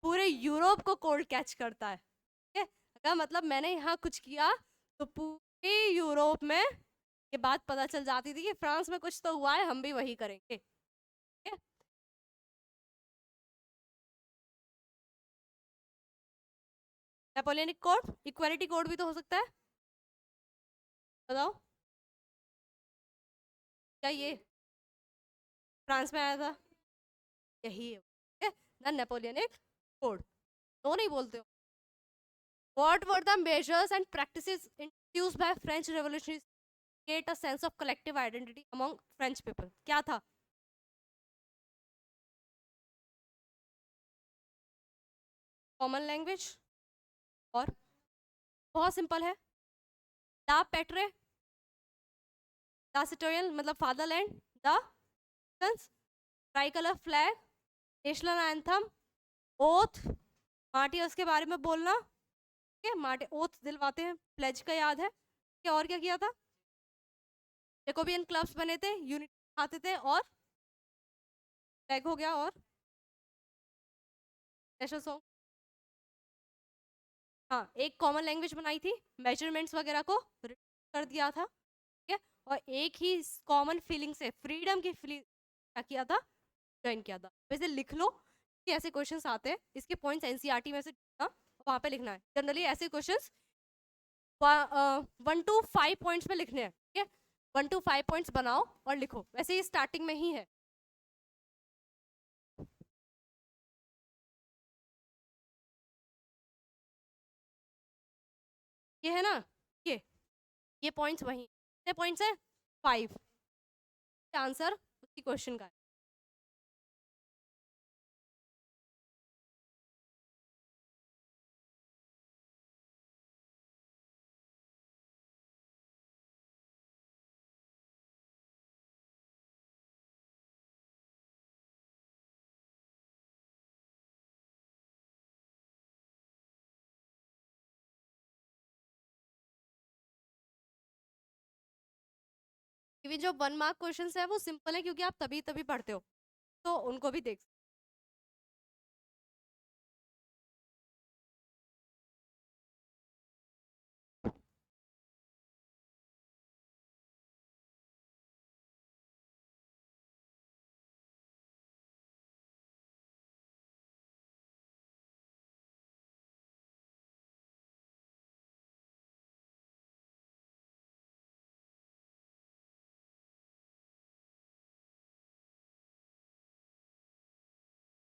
पूरे यूरोप को कोल्ड कैच करता है। ठीक है, अगर मतलब मैंने यहाँ कुछ किया तो पूरे यूरोप में ये बात पता चल जाती थी कि फ्रांस में कुछ तो हुआ है, हम भी वही करेंगे। ठीक है, नेपोलियनिक कोड, इक्वालिटी कोड भी तो हो सकता है, बताओ क्या ये फ्रांस में आया था, यही है ना नेपोलियनिक कोड। तो नहीं बोलते हो। What were the measures and practices introduced by French revolutionaries to create a sense of collective identity among French people? क्या था? कॉमन लैंग्वेज, और बहुत सिंपल है, द पेट्रे, द सिटोरियन मतलब fatherland, the try colour flag, national anthem, oath, martyrs के बारे में बोलना। ठीक है, मार्टे ओथ दिलवाते हैं, प्लेज का याद है। क्या और क्या किया था, जेकोबियन क्लब्स बने थे, यूनिटी आते थे, और फ्लैग हो गया, और नेशनल सॉन्ग। हाँ, एक कॉमन लैंग्वेज बनाई थी, मेजरमेंट्स वगैरह को कर दिया था। ठीक है, और एक ही कॉमन फीलिंग से फ्रीडम की फीलिंग क्या किया था, ज्वाइन किया था। वैसे लिख लो कि ऐसे क्वेश्चंस आते हैं, इसके पॉइंट्स एनसीईआरटी में से वहां पे लिखना है। जनरली ऐसे क्वेश्चंस 1 to 5 पॉइंट्स में लिखने हैं। ठीक है, 1 to 5 पॉइंट्स बनाओ और लिखो, वैसे ही स्टार्टिंग में ही है। ये है ना, ये ये पॉइंट्स वही, कितने पॉइंट्स है, 5। आंसर उसी क्वेश्चन का है। क्योंकि जो 1 मार्क क्वेश्चन है वो सिंपल है, क्योंकि आप तभी तभी पढ़ते हो, तो उनको भी देख।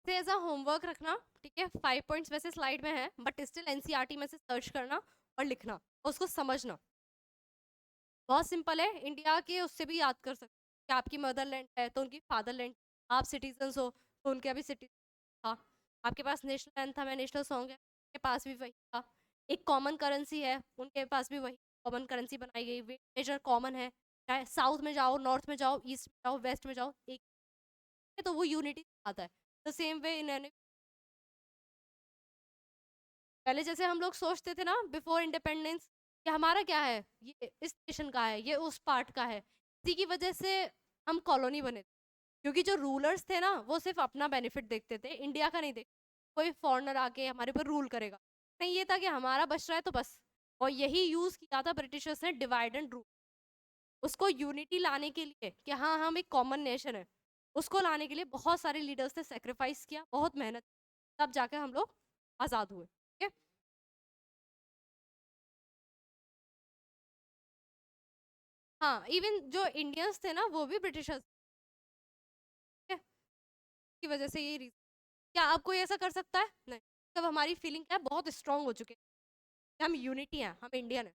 एज अ होमवर्क रखना। ठीक है, 5 पॉइंट्स वैसे स्लाइड में है, बट स्टिल एनसीईआरटी में से सर्च करना और लिखना, उसको समझना। बहुत सिंपल है, इंडिया के उससे भी याद कर सकते कि आपकी मदरलैंड है तो उनकी फादरलैंड, आप सिटीजन हो तो उनके भी सिटीजन था। आपके पास नेशनल एंथम है, नेशनल सॉन्ग है, उनके पास भी वही था। एक कॉमन करेंसी है, उनके पास भी वही कॉमन करेंसी बनाई गई, वेट मेजर कॉमन है, चाहे साउथ में जाओ, नॉर्थ में जाओ, ईस्ट में जाओ, वेस्ट में जाओ, एक है, तो वो यूनिटी आता है। द सेम वे इन, पहले जैसे हम लोग सोचते थे ना बिफोर इंडिपेंडेंस कि हमारा क्या है, ये इस स्टेशन का है, ये उस पार्ट का है, इसी की वजह से हम कॉलोनी बने थे। क्योंकि जो रूलर्स थे ना वो सिर्फ अपना बेनिफिट देखते थे, इंडिया का नहीं देखते। कोई फॉरेनर आके हमारे ऊपर रूल करेगा नहीं, ये था कि हमारा बच रहा है तो बस। और यही यूज किया था ब्रिटिशर्स ने, डिवाइड एंड रूल। उसको यूनिटी लाने के लिए कि हाँ हम एक कॉमन नेशन है, उसको लाने के लिए बहुत सारे लीडर्स ने सेक्रीफाइस किया, बहुत मेहनत, तब जाके हम लोग आज़ाद हुए। ठीक है, हाँ, इवन जो इंडियंस थे ना वो भी ब्रिटिशर्स की वजह से ये रीजन। क्या आप कोई ऐसा कर सकता है, नहीं। तब हमारी फीलिंग क्या है, बहुत स्ट्रांग हो चुके हैं, हम यूनिटी हैं, हम इंडियन हैं।